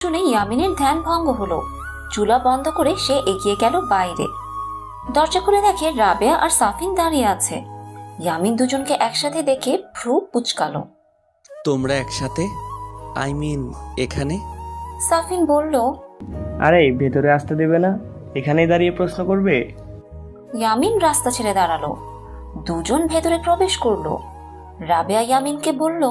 শুনে ইয়ামিনের ধ্যান ভঙ্গ হলো। চুলা বন্ধ করে সে এগিয়ে গেল বাইরে। দরজা খুলে দেখে রাবেয়া আর সাফিন দাঁড়িয়ে আছে। ইয়ামিন দুজনকে একসাথে দেখে ভ্রু কুঁচকালো। তোমরা একসাথে? এখানে? সাফিন বলল, আরে ভেতরে আসতে দেবে না? এখানেই দাঁড়িয়ে প্রশ্ন করবে? ইয়ামিন রাস্তা ছেড়ে দাঁড়ালো। দুজন ভেতরে প্রবেশ করলো। রাবেয়া ইয়ামিনকে বলল,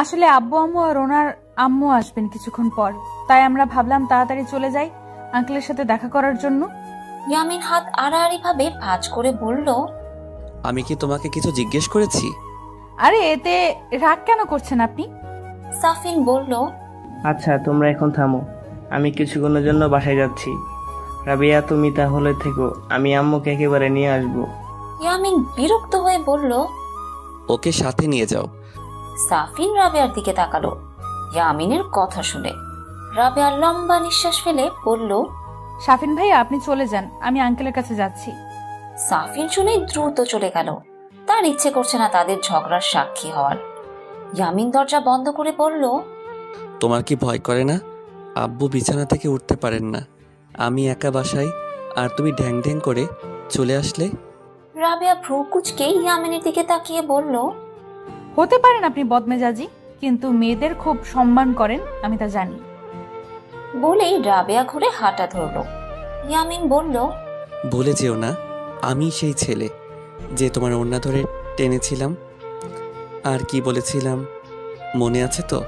আসলে আব্বু আম্মু আর ওনার আম্মু আসবেন কিছুক্ষণ পর, তাই আমরা ভাবলাম তাড়াতাড়ি চলে যাই আঙ্কেলের সাথে দেখা করার জন্য। ইয়ামিন হাত আড়াআড়ি ভাবে ভাঁজ করে বলল, আমি কি তোমাকে কিছু জিজ্ঞেস করেছি? আরে এতে রাগ কেন করছেন আপনি? সাফিন বলল, আচ্ছা তোমরা এখন থামো, আমি কিছুক্ষণের জন্য বাসায় যাচ্ছি। রাবিয়া তুমি তাহলে থেকো, আমি আম্মুকে একেবারে নিয়ে আসবো। ইয়ামিন বিরক্ত হয়ে বলল, ওকে সাথে নিয়ে যাও। সাফিন রাবেয়ার দিকে তাকালো ইয়ামিনের কথা শুনে। রাবেয়া লম্বা নিঃশ্বাস ফেলে বলল, সাফিন ভাই আপনি চলে যান, আমি আঙ্কেলের কাছে যাচ্ছি। সাফিন শুনে দ্রুত চলে গেল। তার ইচ্ছে করছে না তাদের ঝগড়ার সাক্ষী হওয়ার। ইয়ামিন দরজা বন্ধ করে বলল, তোমার কি ভয় করে না? আব্বু বিছানা থেকে উঠতে পারেন না, আমি একা বাসায়, আর তুমি ঢ্যাং ঢ্যাং করে চলে আসলে। রাবেয়া ভ্রু কুঁচকে ইয়ামিনের দিকে তাকিয়ে বলল, হতে পারেন আপনি বদমেজাজি, কিন্তু মেয়েদের খুব সম্মান করেন, আমি তা জানি। বলেই রাবেয়া ঘুরে হাঁটা ধরল। ইয়ামিন বলল, ভুলে যেও না, আমি সেই ছেলে যে তোমার ওড়না ধরে টেনেছিলাম, আর কি বলেছিলাম মনে আছে তো?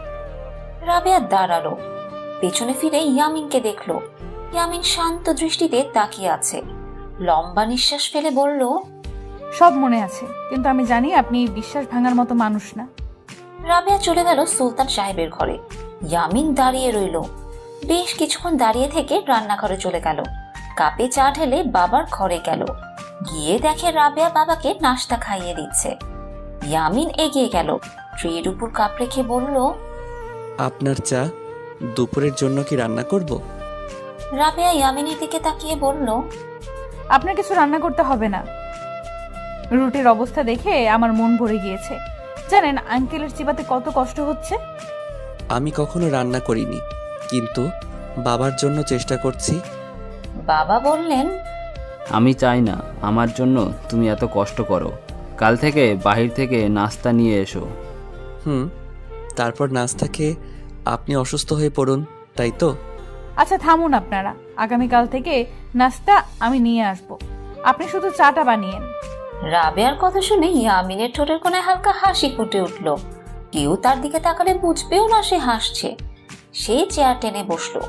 রাবেয়া দাঁড়ালো। পেছনে ফিরে ইয়ামিনকে দেখলো। ইয়ামিন শান্ত দৃষ্টিতে তাকিয়ে আছে। লম্বা নিঃশ্বাস ফেলে বলল, সব মনে আছে, কিন্তু আমি জানি আপনি বিশ্বাস ভাঙার মতো মানুষ না। রাবেয়া চলে গেল সুলতান সাহেবের ঘরে। ইয়ামিন দাঁড়িয়ে রইল। বেশ কিছুক্ষণ দাঁড়িয়ে থেকে রান্নাঘরে চলে গেল। কাপে চা ঢেলে বাবার ঘরে গেল। গিয়ে দেখে রাবেয়া বাবাকে নাস্তা খাইয়ে দিচ্ছে। ইয়ামিন এগিয়ে গেল, ট্রের উপর কাপ রেখে বলল, আপনার চা? দুপুরের জন্য কি রান্না করব? রাবেয়া ইয়ামিনের দিকে তাকিয়ে বলল, আপনার কিছু রান্না করতে হবে না। রুটির অবস্থা দেখে আমার মন ভরে গিয়েছে। জানেন আঙ্কেলের চিবাতে কত কষ্ট হচ্ছে? আমি কখনো রান্না করিনি, কিন্তু বাবার জন্য চেষ্টা করছি। বাবা বললেন, আমি চাই না আমার জন্য তুমি এত কষ্ট করো। কাল থেকে বাহির থেকে নাস্তা নিয়ে এসো। তারপর নাস্তা খেয়ে আপনি অসুস্থ হয়ে পড়ুন, তাই তো? আচ্ছা থামুন আপনারা, আগামীকাল থেকে নাস্তা আমি নিয়ে আসব, আপনি শুধু চাটা বানিয়েন। রাবেয়ার কথা শুনে ইয়ামিনের ঠোঁটের কোণে হালকা হাসি ফুটে উঠল। কেউ তার দিকে তাকালে বুঝবেও না সে হাসছে। সে চেয়ার টেনে বসলো।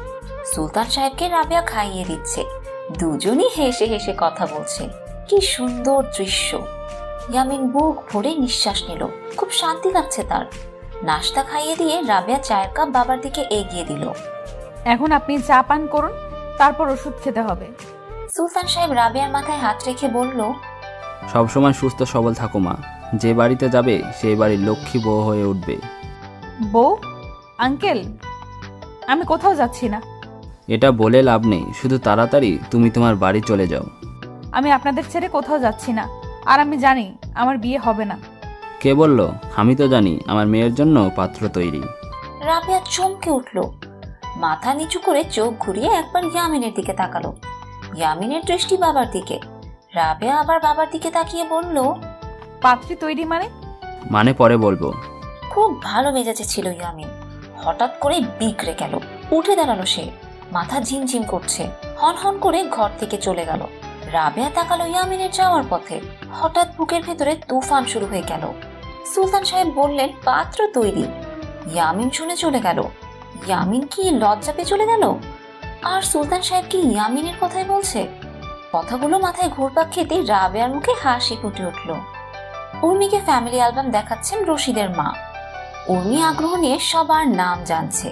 সুলতান সাহেবকে রাবেয়া খাইয়ে দিচ্ছে। দুজনই হেসে হেসে কথা বলছে। কি সুন্দর দৃশ্য। ইয়ামিন বুক ভরে নিঃশ্বাস নিল। খুব শান্তি লাগছে তার। নাস্তা খাইয়ে দিয়ে রাবেয়া চায়ের কাপ বাবার দিকে এগিয়ে দিল। এখন আপনি চা পান করুন, তারপর ওষুধ খেতে হবে। সুলতান সাহেব রাবেয়ার মাথায় হাত রেখে বলল, সবসময় সুস্থ সবল থাকো মা, যে বাড়িতে যাবে সেই বাড়ির লক্ষ্মী বউ হয়ে উঠবে। বউ? আঙ্কেল, আমি কোথাও যাচ্ছি না। এটা বলে লাভ নেই, শুধু তাড়াতাড়ি তুমি তোমার বাড়ি চলে যাও। আমি আপনাদের ছেড়ে কোথাও যাচ্ছি না, আর আমি জানি আমার বিয়ে হবে না। কে বলল? আমি তো জানি আমার মেয়ের জন্য পাত্র তৈরি। রাবেয়া চমকে উঠল। মাথা নিচু করে চোখ ঘুরিয়ে একবার ইয়ামিনের দিকে তাকালো। ইয়ামিনের দৃষ্টি বাবার দিকে। রাবেয়া আবার বাবার দিকে তাকিয়ে বলল, পাত্রী তৈরি মানে পরে বলবো। খুব ভালো মেজাজে ছিল ইয়ামিন। হঠাৎ করে বিগড়ে গেল। উঠে দাঁড়ালো সে। মাথা ঝিমঝিম করছে। হন হন করে ঘর থেকে চলে গেল। রাবেয়া তাকালো ইয়ামিনের যাওয়ার পথে। হঠাৎ বুকের ভেতরে তুফান শুরু হয়ে গেল। সুলতান সাহেব বললেন, পাত্র তৈরি। ইয়ামিন শুনে চলে গেল। ইয়ামিন কি লজ্জা পেয়ে চলে গেল? আর সুলতান সাহেব কি ইয়ামিনের কথাই বলছে? কথাগুলো মাথায় ঘুরপাক খেতে রাবেয়ার মুখে হাসি ফুটে উঠল। উর্মিকে ফ্যামিলি অ্যালবাম দেখাচ্ছেন রশিদের মা। উর্মি আগ্রহ নিয়ে সবার নাম জানছে,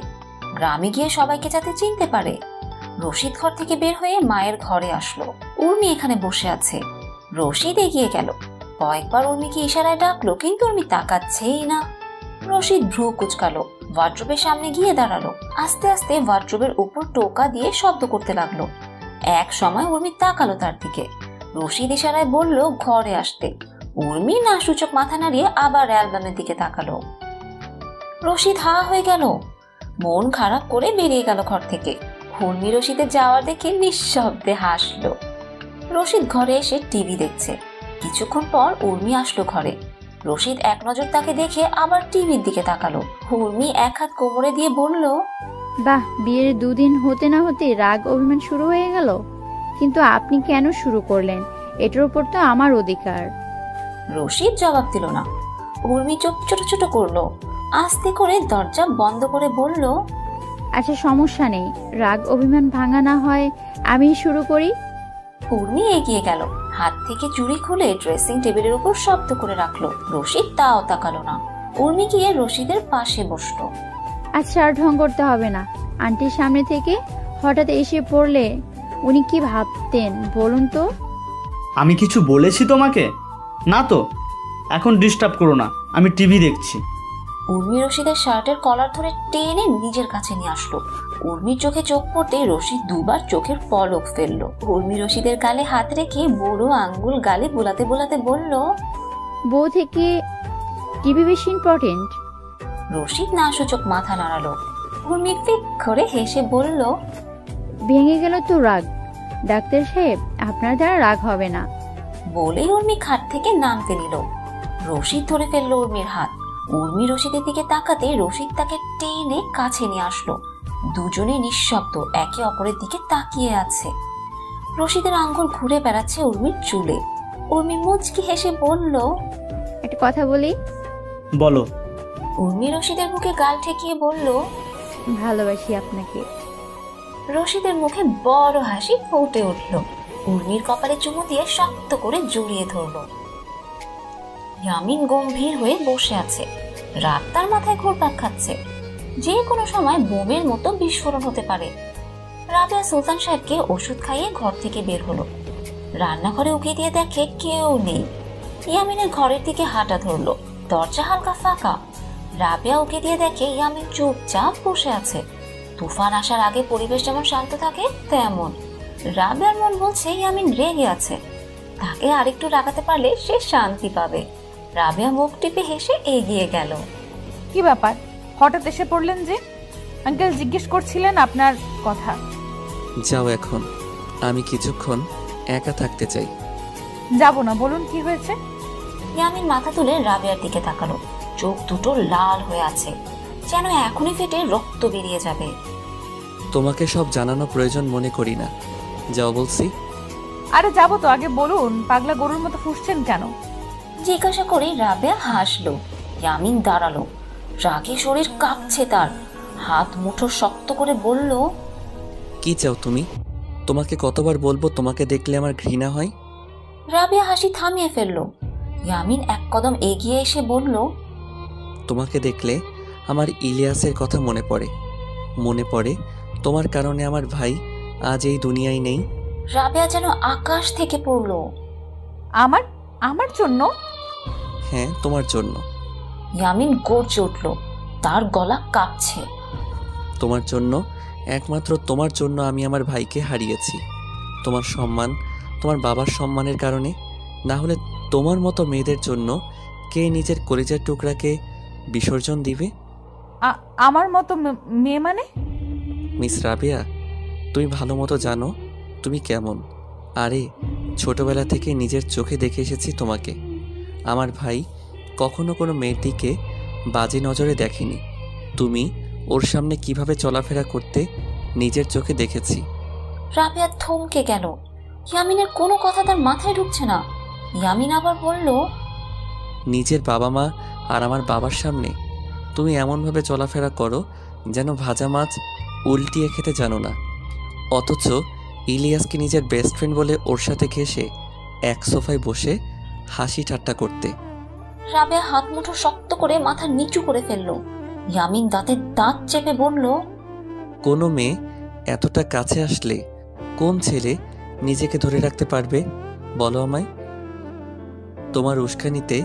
গ্রামে গিয়ে সবাইকে যাতে চিনতে পারে। রশিদ ঘর থেকে বের হয়ে মায়ের ঘরে আসলো। উর্মি এখানে বসে আছে। রশিদ এগিয়ে গেল। কয়েকবার উর্মিকে ইশারায় ডাকলো, কিন্তু উর্মি তাকাচ্ছেই না। রশিদ ভ্রু কুচকালো। ওয়ার্ড্রোবের সামনে গিয়ে দাঁড়ালো। আস্তে আস্তে ওয়ার্ড্রোবের উপর টোকা দিয়ে শব্দ করতে লাগলো। এক সময় উর্মি তাকালো তার দিকে। রশিদ ইশারায় বলল ঘরে আসতে। উর্মি না সূচক মাথা নাড়িয়ে আবার অ্যালবামের দিকে তাকালো। রশিদ হা হয়ে গেল। মন খারাপ করে বেরিয়ে গেল ঘর থেকে। উর্মি রশিদের যাওয়ার দেখে নিঃশব্দে হাসলো। রশিদ ঘরে এসে টিভি দেখছে। কিছুক্ষণ পর উর্মি আসলো ঘরে। রশিদ এক নজর তাকে দেখে আবার টিভির দিকে তাকালো। উর্মি এক হাত কোমরে দিয়ে বলল, বাহ, বিয়ের 2 দিন হতে না হতে রাগ অভিমান শুরু হয়ে গেল। কিন্তু আপনি কেন শুরু করলেন? এটার উপর তো আমার অধিকার। রশিদ জবাব দিল না। উর্মি চোখ ছোট ছোট করলো। আস্তে করে দরজা বন্ধ করে বলল, আচ্ছা, সমস্যা নেই, রাগ অভিমান ভাঙা না হয় আমি শুরু করি। উর্মি এগিয়ে গেল। হাত থেকে চুড়ি খুলে ড্রেসিং টেবিলের উপর শব্দ করে রাখলো। রশিদ তাও তাকালো না। উর্মি গিয়ে রশিদের পাশে বসলো। আচ্ছা, আর ঢং করতে হবে না। আন্টির সামনে থেকে হঠাৎ এসে পড়লে উনি কি ভাবতেন বলুন তো? আমি কিছু বলেছি তোমাকে? না তো। এখন ডিস্টার্ব করো না, আমি টিভি দেখছি। উর্মি রশিদের শার্টের কলার ধরে টেনে নিজের কাছে নিয়ে আসলো। উর্মির চোখে চোখ পড়তে রশিদ দুবার চোখের পলক ফেললো। উর্মি রশিদের গালে হাত রেখে বুড়ো আঙ্গুল গালে বোলাতে বোলাতে বলল, বউ থেকে টিভি বেশি ইম্পর্টেন্ট? রশিদ না সূচক মাথা নাড়ালো। উর্মি ফিক করে হেসে বলল, ভেঙে গেল তো রাগ। ডাক্তার সাহেব, আপনার দ্বারা রাগ হবে না। বলেই উর্মি খাট থেকে নামতে নিল। রশিদ ধরে ফেললো উর্মির হাত। উর্মি রশিদের দিকে তাকাতে রশিদ তাকে টেনে কাছে নিয়ে আসলো। দুজনে নিঃশব্দ একে অপরের দিকে তাকিয়ে আছে। রশিদের আঙ্গুল ঘুরে বেড়াচ্ছে উর্মির চুলে। উর্মি মুচকি হেসে বলল, একটা কথা বলি? বলো। উর্মি রশিদের বুকে গাল ঠেকিয়ে বলল, ভালোবাসি আপনাকে। রশিদের মুখে বড় হাসি ফুটে উঠল। উর্মির কপালে চুমু দিয়ে শক্ত করে জড়িয়ে ধরল। ইয়ামিন গম্ভীর হয়ে বসে আছে। রাত তার মাথায় ঘুরপাক খাচ্ছে। যে কোনো সময় বোমের মতো বিস্ফোরণ হতে পারে। রাবেয়া সুলতান সাহেবকে ওষুধ খাইয়ে ঘর থেকে বের হলো। রান্নাঘরে উকি দিয়ে দেখে কেউ নেই। ইয়ামিনের ঘরের দিকে হাঁটা ধরলো। দরজা হালকা ফাঁকা। রাবেয়া উকি দিয়ে দেখে ইয়ামিন চুপচাপ বসে আছে। তুফান আসার আগে পরিবেশ যেমন শান্ত থাকে তেমন। রাবেয়ার মন বলছে ইয়ামিন রেগে আছে। তাকে আরেকটু রাগাতে পারলে সে শান্তি পাবে। রাবেয়া মুখ টিপে হেসে এগিয়ে গেল। কি ব্যাপার, হঠাৎ এসে পড়লেন যে? আঙ্কেল জিজ্ঞেস করছিলেন আপনার কথা। যাও এখন, আমি কিছুক্ষণ একা থাকতে চাই। যাব না, বলুন কি হয়েছে? ইয়ামিন মাথা তুলে রাবেয়ার দিকে তাকালো। চোখ দুটো লাল হয়ে আছে, যেন এখনই ফেটে রক্ত বেরিয়ে যাবে। তোমাকে সব জানানো প্রয়োজন মনে করি না, যাও বলছি। আরে যাবো তো, আগে বলুন পাগলা গরুর মতো ফুঁসছেন কেন? জিজ্ঞাসা করে রাবেয়া হাসলো। ইয়ামিন দাঁড়ালো। রাগে শরীর কাঁপছে তার। হাত মুঠো শক্ত করে বলল, কি চাও তুমি? তোমাকে কতবার বলবো তোমাকে দেখলে আমার ঘৃণা হয়? রাবেয়া হাসি থামিয়ে ফেললো। ইয়ামিন এক কদম এগিয়ে এসে বলল, তোমাকে দেখলে আমার ইলিয়াসের কথা মনে পড়ে। মনে পড়ে তোমার কারণে আমার ভাই আজ এই দুনিয়ায় নেই। রাবেয়া যেন আকাশ থেকে পড়লো। আমার আমার জন্য? হ্যাঁ, তোমার জন্য। ইয়ামিন গর্জে উঠল। তার গলা কাঁপছে। তোমার জন্য, একমাত্র তোমার জন্য আমি আমার ভাইকে হারিয়েছি। তোমার সম্মান, তোমার বাবার সম্মানের কারণে। না হলে তোমার মতো মেয়েদের জন্য কে নিজের কলিজার টুকরাকে বিসর্জন দিবে? আমার মতো মেয়ে মানে? মিস রাবেয়া, তুমি ভালো মতো জানো তুমি কেমন। আরে ছোটবেলা থেকে নিজের চোখে দেখে এসেছি তোমাকে। আমার ভাই কখনো কোনো মেয়ের দিকে বাজে নজরে দেখেনি। তুমি ওর সামনে কিভাবে চলাফেরা করতে নিজের চোখে দেখেছি। রাবেয়া থমকে গেল। ইয়ামিনের কোনো কথা তার মাথায় ঢুকছে না। ইয়ামিন আবার বলল, নিজের বাবা মা আর আমার বাবার সামনে তুমি এমনভাবে চলাফেরা করো যেন ভাজা মাছ উল্টিয়ে খেতে জানো না। অথচ ইলিয়াসকে নিজের বেস্ট ফ্রেন্ড বলে ওর সাথে ঘেঁষে এক সোফায় বসে হাসি ঠাট্টা করতে। রাবেয়া হাত মুঠো শক্ত করে মাথা নিচু করে ফেললো। ইয়ামিন দাঁতে দাঁত চেপে বলল, কোনো মেয়ে এতটা কাছে আসলে কোন ছেলে নিজেকে ধরে রাখতে পারবে বলো আমায়? তোমার উস্কানিতে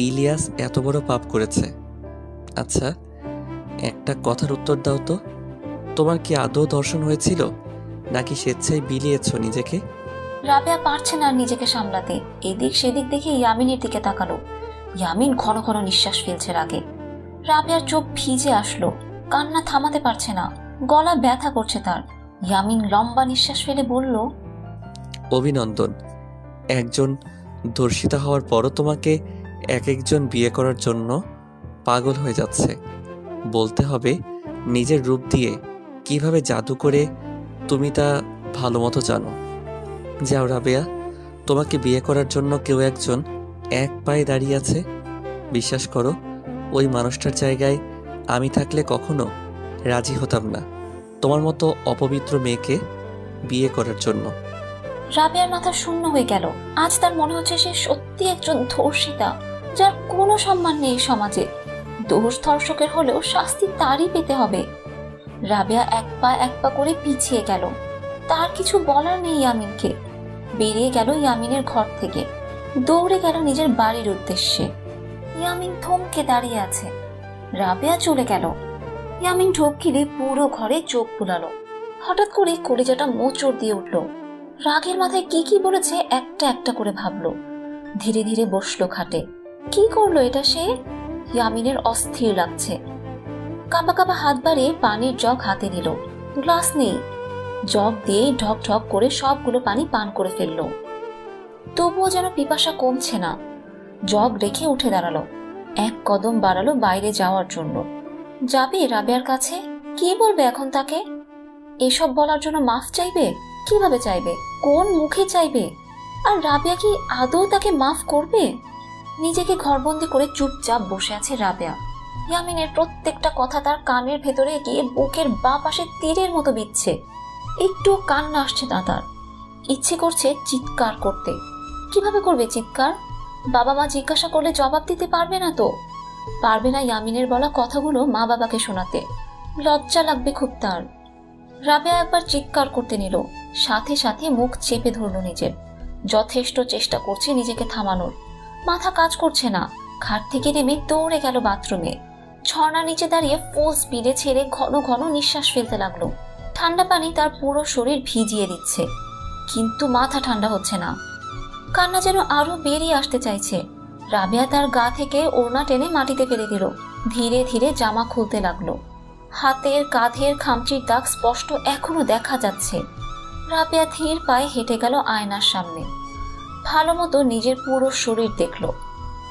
ইলিয়াস এত বড় পাপ করেছে। আচ্ছা, একটা কথার উত্তর দাও তো, তোমার কি আদৌ দর্শন হয়েছিল নাকি স্বেচ্ছায় বিলিয়েছ নিজেকে? রাবেয়া পারছে না নিজেকে সামলাতে। এদিক সেদিক দেখে ইয়ামিনের দিকে তাকালো। ইয়ামিন ঘন ঘন নিঃশ্বাস ফেলছে রাগে। রাবেয়ার চোখ ভিজে আসলো। কান্না থামাতে পারছে না, গলা ব্যথা করছে তার। ইয়ামিন লম্বা নিঃশ্বাস ফেলে বলল, অভিনন্দন। একজন ধর্ষিতা হওয়ার পরও তোমাকে এক একজন বিয়ে করার জন্য পাগল হয়ে যাচ্ছে। বলতে হবে নিজের রূপ দিয়ে কিভাবে জাদু করে তুমি তা ভালো মতো জানো। যাও রাবেয়া, তোমাকে বিয়ে করার জন্য কেউ একজন এক পায়ে দাঁড়িয়ে আছে। বিশ্বাস করো, ওই মানুষটার জায়গায় আমি থাকলে কখনো রাজি হতাম না তোমার মতো অপবিত্র মেয়েকে বিয়ে করার জন্য। রাবেয়ার মাথা শূন্য হয়ে গেল। আজ তার মনে হচ্ছে সে সত্যি একজন ধর্ষিতা, যার কোনো সম্মান নেই সমাজে। দোষ ধর্ষকের হলেও শাস্তি তারই পেতে হবে। রাবেয়া এক পা করে পিছিয়ে গেল। তার কিছু বলার নেই ইয়ামিনকে। বেরিয়ে গেল ইয়ামিনের ঘর থেকে, দৌড়ে গেল নিজের বাড়ির উদ্দেশ্যে। ইয়ামিন থমকে দাঁড়িয়ে আছে। রাবেয়া চলে গেল। ইয়ামিন ঢোক গিলে পুরো ঘরে চোখ বুলালো। হঠাৎ করে কলিজাটা মোচড় দিয়ে উঠল। রাগের মাথায় কি কি বলেছে একটা একটা করে ভাবলো। ধীরে ধীরে বসলো খাটে। কি করলো এটা সে? ইয়ামিনের অস্থির লাগছে। কাঁপা কাঁপা হাত বাড়িয়ে পানির জগ হাতে নিল। গ্লাস নেই। জগ দিয়ে ঢক ঢক করে সবগুলো পানি পান করে ফেললো। তবুও যেন পিপাসা কমছে না। জগ রেখে উঠে দাঁড়ালো। এক কদম বাড়ালো বাইরে যাওয়ার জন্য। যাবে রাবেয়ার কাছে? কি বলবে এখন তাকে? এসব বলার জন্য মাফ চাইবে? কিভাবে চাইবে? কোন মুখে চাইবে? আর রাবেয়া কি আদৌ তাকে মাফ করবে? নিজেকে ঘরবন্দি করে চুপচাপ বসে আছে রাবেয়া। ইয়ামিনের প্রত্যেকটা কথা তার কানের ভেতরে গিয়ে বুকের বাঁ পাশে তীরের মতো বিচ্ছে। একটু কান্না আসছে না তার। ইচ্ছে করছে চিৎকার করতে। কিভাবে করবে চিৎকার? বাবা মা জিজ্ঞাসা করলে জবাব দিতে পারবে না তো। পারবে না ইয়ামিনের বলা কথাগুলো মা বাবাকে শোনাতে। লজ্জা লাগবে খুব তার। রাবেয়া একবার চিৎকার করতে নিল, সাথে সাথে মুখ চেপে ধরল নিজের। যথেষ্ট চেষ্টা করছে নিজেকে থামানোর। মাথা কাজ করছে না। খাট থেকে নেমে দৌড়ে গেল বাথরুমে। ঝর্ণার নিচে দাঁড়িয়ে ফুল স্পিডে ছেড়ে ঘন ঘন নিঃশ্বাস ফেলতে লাগলো। ঠান্ডা পানি তার পুরো শরীর ভিজিয়ে দিচ্ছে, কিন্তু মাথা ঠান্ডা হচ্ছে না। কান্না যেন আরো বেরিয়ে আসতে চাইছে। রাবেয়া তার গা থেকে ওড়না টেনে মাটিতে ফেলে দিল। ধীরে ধীরে জামা খুলতে লাগলো। হাতের কাঁধের খামচির দাগ স্পষ্ট এখনো দেখা যাচ্ছে। রাবেয়া ধীর পায়ে হেঁটে গেল আয়নার সামনে। ভালো মতো নিজের পুরো শরীর দেখলো।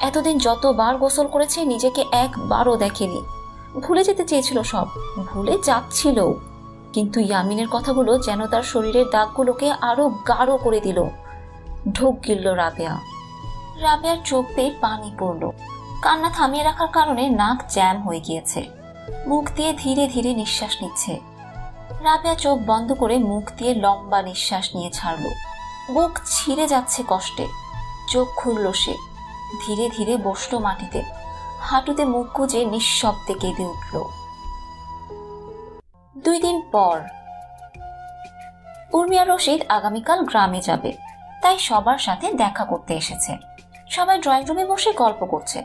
এতদিন যতবার গোসল করেছে নিজেকে একবারও দেখেনি। ভুলে যেতে চেয়েছিল সব, ভুলে যাচ্ছিল, কিন্তু ইয়ামিনের কথাগুলো যেন তার শরীরের দাগগুলোকে আরো গাঢ় করে দিল। ঢোক গিলল রাবেয়া। রাবেয়ার চোখ বেয়ে পানি পড়ল। কান্না থামিয়ে রাখার কারণে নাক জ্যাম হয়ে গিয়েছে। মুখ দিয়ে ধীরে ধীরে নিঃশ্বাস নিচ্ছে। রাবেয়া চোখ বন্ধ করে মুখ দিয়ে লম্বা নিঃশ্বাস নিয়ে ছাড়ল। বুক ছিঁড়ে যাচ্ছে কষ্টে। চোখ খুলল সে। ধীরে ধীরে বসলো মাটিতে। হাঁটুতে মুখ গুজে নিঃশব্দে কেঁদে উঠল। 2 দিন পর উর্মি আর রশিদ আগামীকাল গ্রামে যাবে, তাই সবার সাথে দেখা করতে এসেছে। সবাই ড্রয়িং রুমে বসে গল্প করছে।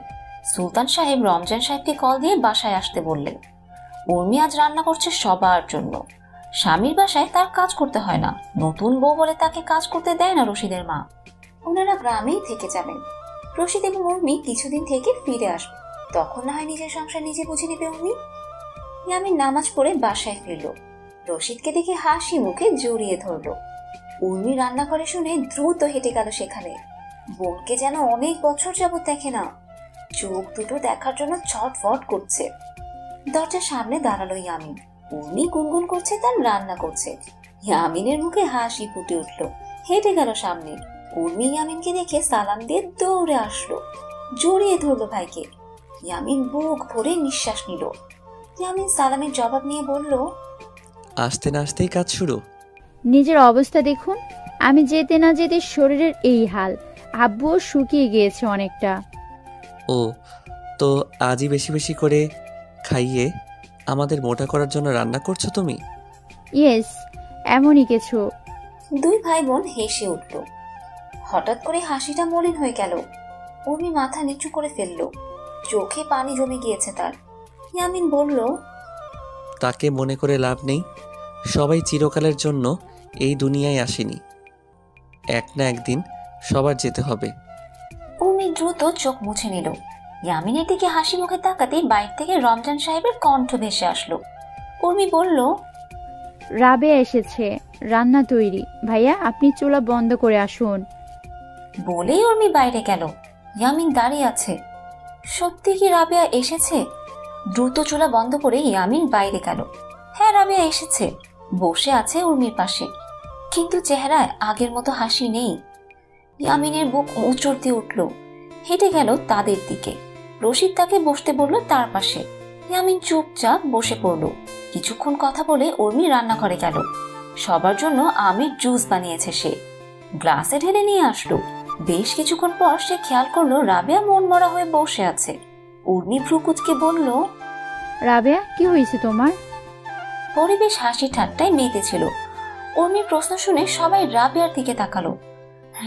সুলতান সাহেব রমজান সাহেবকে কল দিয়ে বাসায় আসতে বললেন। উর্মি আজ রান্না করছে সবার জন্য। স্বামীর বাসায় তার কাজ করতে হয় না। নতুন বউ বলে তাকে কাজ করতে দেয় না রশিদের মা। ওনারা গ্রামেই থেকে যাবেন। রশিদ এবং উর্মি কিছুদিন থেকে ফিরে আসবে। তখন না হয় নিজের সংসার নিজে বুঝে নেবে উর্মি। ইয়ামিন নামাজ পড়ে বাসায় ফিরল। রশিদকে দেখে হাসি মুখে জড়িয়ে ধরল। উর্মি রান্নাঘরে শুনে দ্রুত হেঁটে গেল সেখানে। বোনকে যেন অনেক বছর যাবত দেখে না। চোখ দুটো দেখার জন্য ছটফট করছে। দরজার সামনে দাঁড়ালো ইয়ামিন। উর্মি গুনগুন করছে, তার রান্না করছে। ইয়ামিনের মুখে হাসি ফুটে উঠল। হেঁটে গেল সামনে। উর্মি ইয়ামিনকে দেখে সালাম দিয়ে দৌড়ে আসলো, জড়িয়ে ধরলো ভাইকে। ইয়ামিন বুক ভরে নিঃশ্বাস নিল। ইয়ামিন সালামের জবাব নিয়ে বলল, আসতে না আসতেই কাজ শুরু। নিজের অবস্থা দেখুন, আমি যেতে না যেতে শরীরের এই হাল। আব্বুও শুকিয়ে গিয়েছে অনেকটা। ও, তো আজই বেশি বেশি করে খাইয়ে আমাদের মোটা করার জন্য রান্না করছো তুমি? ইয়েস, এমনই কিছু। 2 ভাই বোন হেসে উঠল। হঠাৎ করে হাসিটা মলিন হয়ে গেল। উর্মি মাথা নিচু করে ফেলল। চোখে পানি জমে গিয়েছে তার। ইয়ামিন বলল, তাকে মনে করে লাভ নেই। সবাই চিরকালের জন্য এই দুনিয়ায় আসেনি। এক না একদিন সবার যেতে হবে। উর্মি দ্রুত চোখ মুছে নিল। ইয়ামিনের দিকে হাসি মুখে তাকাতেই বাইরে থেকে রমজান সাহেবের কণ্ঠ ভেসে আসলো। উর্মি বলল, রাবেয়া এসেছে, রান্না তৈরি। ভাইয়া আপনি চুলা বন্ধ করে আসুন। বলেই উর্মি বাইরে গেল। ইয়ামিন দাঁড়িয়ে আছে। সত্যি কি রাবেয়া এসেছে? দ্রুত চুলা বন্ধ করে ইয়ামিন বাইরে গেল। হ্যাঁ, রাবেয়া এসেছে, বসে আছে উর্মির পাশে, কিন্তু চেহারায় আগের মতো হাসি নেই। ইয়ামিনের বুক মোচড় দিয়ে উঠল। হেঁটে গেল তাদের দিকে। রশিদ তাকে বসতে বলল তার পাশে। ইয়ামিন চুপচাপ বসে পড়ল। কিছুক্ষণ কথা বলে উর্মি রান্নাঘরে গেল। সবার জন্য আমের জুস বানিয়েছে সে, গ্লাসে ঢেলে নিয়ে আসলো। বেশ কিছুক্ষণ পর সে খেয়াল করলো রাবেয়া মন মরা হয়ে বসে আছে। উর্মি ভ্রুকুচকে বলল, রাবেয়া কি হয়েছে তোমার? পরিবেশ হাসি ঠাট্টায় মেতেছিল। উর্মির প্রশ্ন শুনে সবাই রাবেয়ার দিকে তাকালো।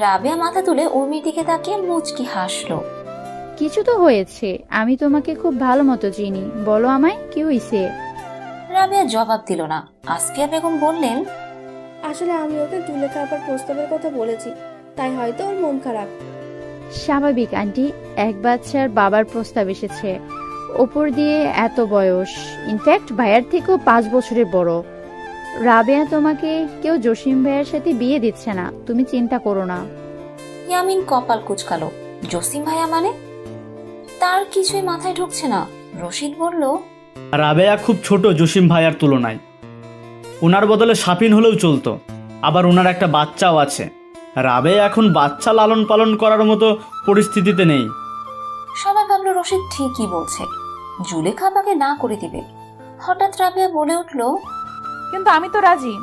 রাবেয়া মাথা তুলে উর্মির দিকে তাকিয়ে মুচকি হাসলো। কিছু তো হয়েছে, আমি তোমাকে খুব ভালো মতো চিনি, বলো আমায় কি হয়েছে? রাবেয়া জবাব দিল না। আসফিয়া বেগম বললেন, আসলে আমি ওকে জুলেখা আপার প্রস্তাবের কথা বলেছি, তাই হয়তো ওর মন খারাপ। স্বাভাবিক আন্টি, এক বাচ্চার বাবার প্রস্তাব এসেছে, ওপর দিয়ে এত বয়স, ইনফ্যাক্ট ভাইয়ার থেকেও 5 বছরের বড়। রাবেয়া তোমাকে কেউ জসিম ভাইয়ের সাথে বিয়ে দিচ্ছে না, তুমি চিন্তা করো না। ইয়ামিন কপাল কুচকালো। জসিম ভাইয়া মানে? তার কিছুই মাথায় ঢুকছে না। রশিদ বলল, রাবেয়া খুব ছোট জসিম ভাইয়ার তুলনায়, ওনার বদলে শাপিন হলেও চলতো। আবার ওনার একটা বাচ্চাও আছে। রাবেয়া এখন বাচ্চা লালন পালন করার মতো পরিস্থিতিতে নেই। সবাই ভাবলো রশিদ ঠিকই বলছে, জুলেখা আপাকে না করে দিবে। হঠাৎ রাবেয়া বলে উঠল, কিন্তু আমি তো রাজি।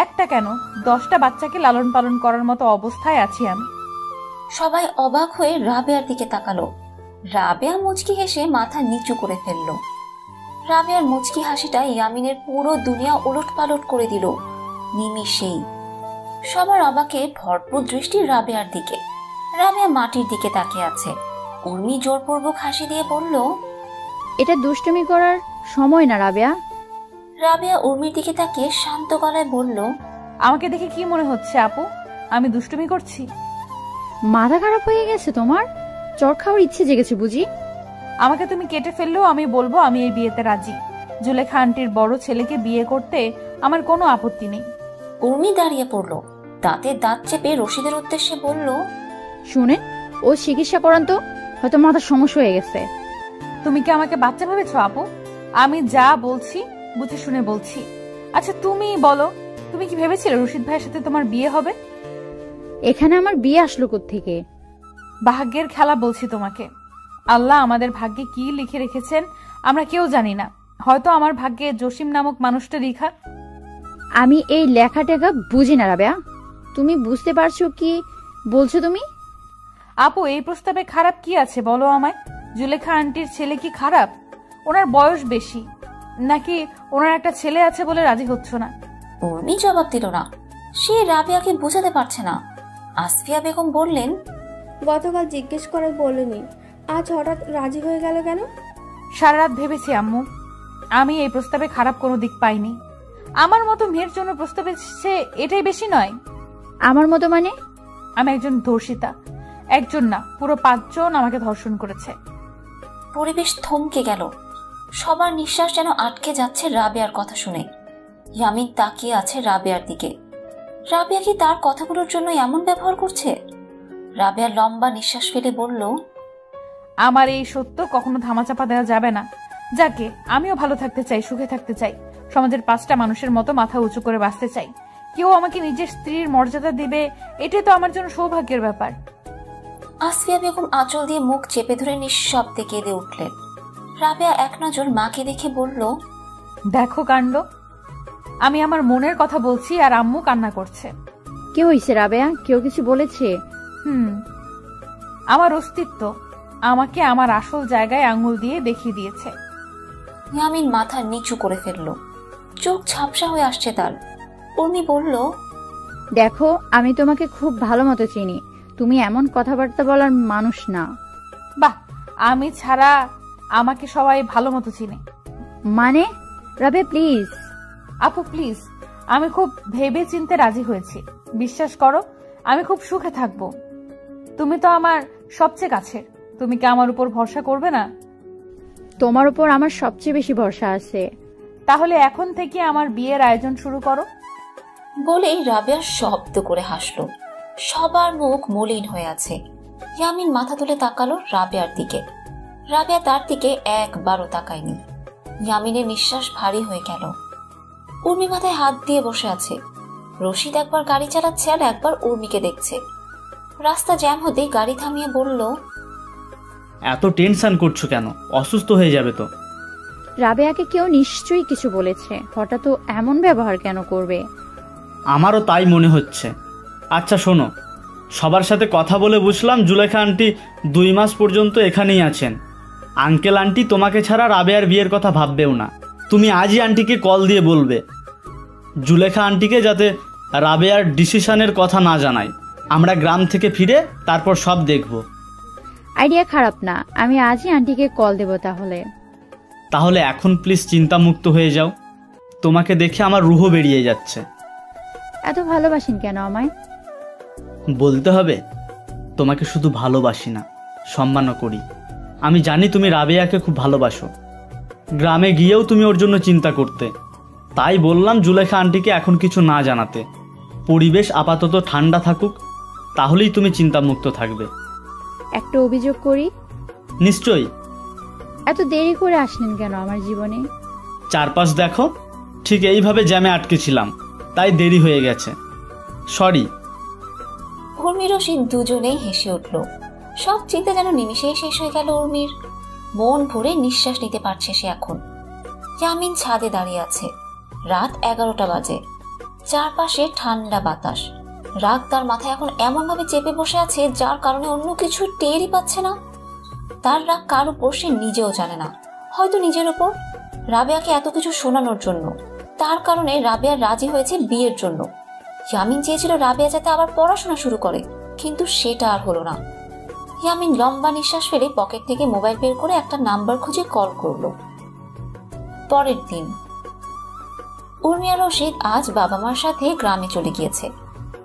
একটা কেন, 10টা বাচ্চাকে লালন পালন করার মতো অবস্থায় আছি আমি। সবাই অবাক হয়ে রাবেয়ার দিকে তাকালো। রাবেয়া মুচকি হেসে মাথা নিচু করে ফেলল। রাবেয়ার মুচকি হাসিটা ইয়ামিনের পুরো দুনিয়া ওলট পালট করে দিল নিমিষেই। সবার অবাকে ভরপুর দৃষ্টি রাবেয়ার দিকে। রাবেয়া মাটির দিকে তাকিয়ে আছে। উর্মি জোরপূর্বক হাসি দিয়ে বলল, এটা দুষ্টুমি করার সময় না রাবেয়া। রাবেয়া উর্মির দিকে তাকিয়ে শান্ত গলায় বলল, আমাকে দেখে কি মনে হচ্ছে আপু, আমি দুষ্টুমি করছি? মাথা খারাপ হয়ে গেছে তোমার? চড় খাওয়ার ইচ্ছে জেগেছে বুঝি? আমাকে তুমি কেটে ফেললেও আমি বলবো আমি এই বিয়েতে রাজি। জুলেখা আন্টির বড় ছেলেকে বিয়ে করতে আমার কোনো আপত্তি নেই। উর্মি দাঁড়িয়ে পড়ল। দাঁতে দাঁত চেপে রশিদের উদ্দেশ্যে বলল, শুনেন, ও চিকিৎসা করান তো, হয়তো মাথার সমস্যা হয়ে গেছে। তুমি কি আমাকে বাচ্চা ভেবেছো আপু? আমি যা বলছি বুঝে শুনে বলছি। আচ্ছা তুমি বলো, তুমি কি ভেবেছিলে রশিদ ভাইয়ের সাথে তোমার বিয়ে হবে? এখানে আমার বিয়ে আসলো কোত্থেকে? ভাগ্যের খেলা বলছি তোমাকে। আল্লাহ আমাদের ভাগ্যে কি লিখে রেখেছেন আমরা কেউ জানি না। হয়তো আমার ভাগ্যে জসিম নামক মানুষটা লেখা। আমি এই লেখা টেখা বুঝি না রাবেয়া, তুমি বুঝতে পারছো কি বলছো তুমি? আপু এই প্রস্তাবে খারাপ কি আছে বলো আমায়? জুলেখা আন্টির ছেলে কি খারাপ? ওনার বয়স বেশি, নাকি ওনার একটা ছেলে আছে বলে রাজি হচ্ছ না? উর্মি জবাব দিল না। সে রাবেয়াকে বোঝাতে পারছে না। আসফিয়া বেগম বললেন, গতকাল জিজ্ঞেস করে বলেনি, আজ হঠাৎ রাজি হয়ে গেল কেন? সারা রাত ভেবেছি আম্মু, আমি এই প্রস্তাবে খারাপ কোনো দিক পাইনি। আমার মতো মেয়ের জন্য প্রস্তাবে সে এটাই বেশি নয়? আমার মতো মানে? আমি একজন ধর্ষিতা, একজন না পুরো 5 জন আমাকে ধর্ষণ করেছে। পরিবেশ থমকে গেল। সবার নিঃশ্বাস যেন আটকে যাচ্ছে রাবেয়ার কথা শুনে। ইয়ামিন তাকিয়ে আছে রাবেয়ার দিকে। রাবেয়া কি তার কথাগুলোর জন্য এমন ব্যবহার করছে? রাবেয়া লম্বা নিঃশ্বাস ফেলে বলল, আমার এই সত্য কখনো ধামাচাপা দেওয়া যাবে না। যাকে আমিও ভালো থাকতে চাই, সুখে থাকতে চাই, সমাজের 5টা মানুষের মতো মাথা উঁচু করে বাঁচতে চাই। কেউ আমাকে নিজের স্ত্রীর মর্যাদা দিবে, এটাই তো আমার জন্য সৌভাগ্যের ব্যাপার। আসফিয়া বেগম আঁচল দিয়ে মুখ চেপে ধরে নিঃশব্দে কেঁদে উঠলেন। রাবেয়া এক নজর মাকে দেখে বলল, দেখো কাণ্ড, আমি আমার মনের কথা বলছি আর আম্মু কান্না করছে। কি হয়েছে রাবেয়া, কেউ কিছু বলেছে? আমার অস্তিত্ব আমাকে আমার আসল জায়গায় আঙুল দিয়ে দেখিয়ে দিয়েছে। ইয়ামিন মাথা নিচু করে ফেলল। চোখ ঝাপসা হয়ে আসছে তার। উর্মি বলল, দেখো আমি তোমাকে খুব ভালো মতো চিনি, তুমি এমন কথাবার্তা বলার মানুষ না। বাহ, আমি ছাড়া আমাকে সবাই ভালো মতো চিনে মানে? রাবেয়া প্লিজ। আপু প্লিজ, আমি খুব ভেবে চিনতে রাজি হয়েছি। বিশ্বাস করো আমি খুব সুখে থাকবো। তুমি তো আমার সবচেয়ে কাছের, তুমি কি আমার উপর ভরসা করবে না? তোমার উপর আমার সবচেয়ে বেশি ভরসা আছে। তাহলে এখন থেকে আমার বিয়ের আয়োজন শুরু করো। বলেই রাবেয়া শব্দ করে হাসলো। সবার মুখ মলিন হয়ে আছে। ইয়ামিন মাথা তুলে তাকালো রাবেয়ার দিকে। রাবেয়া তার দিকে একবারও তাকায়নি। ইয়ামিনের নিঃশ্বাস ভারী হয়ে গেল। উর্মি মাথায় হাত দিয়ে বসে আছে। রশিদ একবার গাড়ি চালাচ্ছে আর একবার উর্মিকে দেখছে। রাস্তা জ্যাম হতেই গাড়ি থামিয়ে বলল, এত টেনশন করছো কেন? অসুস্থ হয়ে যাবে তো। রাবেয়াকে কেউ নিশ্চয়ই কিছু বলেছে, হঠাৎ এমন ব্যবহার কেন করবে? আমারও তাই মনে হচ্ছে। আচ্ছা শোনো, সবার সাথে কথা বলে বুঝলাম জুলেখা আন্টি 2 মাস পর্যন্ত এখানেই আছেন। আঙ্কেল আন্টি তোমাকে ছাড়া রাবেয়ার বিয়ের কথা ভাববেও না। তুমি আজই আন্টিকে কল দিয়ে বলবে জুলেখা আন্টিকে যাতে রাবেয়ার ডিসিশনের কথা না জানায়। আমরা গ্রাম থেকে ফিরে তারপর সব দেখব। আইডিয়া খারাপ না, আমি আজই আন্টিকে কল দেব। তাহলে এখন প্লিজ চিন্তামুক্ত হয়ে যাও। তোমাকে দেখে আমার রুহ বেরিয়ে যাচ্ছে। এত ভালোবাসেন কেন আমায়? বলতে হবে? তোমাকে শুধু ভালোবাসি না, সম্মানও করি। আমি জানি তুমি রাবেয়াকে খুব ভালোবাসো। গ্রামে গিয়েও তুমি ওর জন্য চিন্তা করতে। তাই বললাম জুলেখা আন্টিকে এখন কিছু না জানাতে। পরিবেশ আপাতত ঠান্ডা থাকুক, তাহলেই তুমি চিন্তামুক্ত থাকবে। একটা অভিযোগ করি? নিশ্চয়ই। এত দেরি করে আসলেন কেন আমার জীবনে? চারপাশ দেখো, ঠিক এইভাবে জ্যামে আটকেছিলাম, তাই দেরি হয়ে গেছে। সরি। উর্মি রশিদ দুজনেই হেসে উঠল। সব চিন্তা যেন নিমিষেই শেষ হয়ে গেল উর্মির। মন ভরে নিঃশ্বাস নিতে পারছে সে এখন। ইয়ামিন ছাদে দাঁড়িয়ে আছে। রাত 11টা বাজে। চারপাশে ঠান্ডা বাতাস। রাগ তার মাথায় এখন এমন ভাবে চেপে বসে আছে যার কারণে অন্য কিছু টেরই পাচ্ছে না। তার রাগ কার উপর সে নিজেও জানে না, হয়তো নিজের উপর। রাবেয়াকে এত কিছু শোনানোর জন্য, তার কারণে রাবেয়া রাজি হয়েছে বিয়ের জন্য। ইয়ামিন চেয়েছিল রাবেয়া যাতে আবার পড়াশোনা শুরু করে, কিন্তু সেটা আর হলো না। ইয়ামিন লম্বা নিঃশ্বাস ফেলে পকেট থেকে মোবাইল বের করে একটা নাম্বার খুঁজে কল করলো। পরের দিন উর্মি আর রশিদ আজ বাবা মার সাথে গ্রামে চলে গিয়েছে।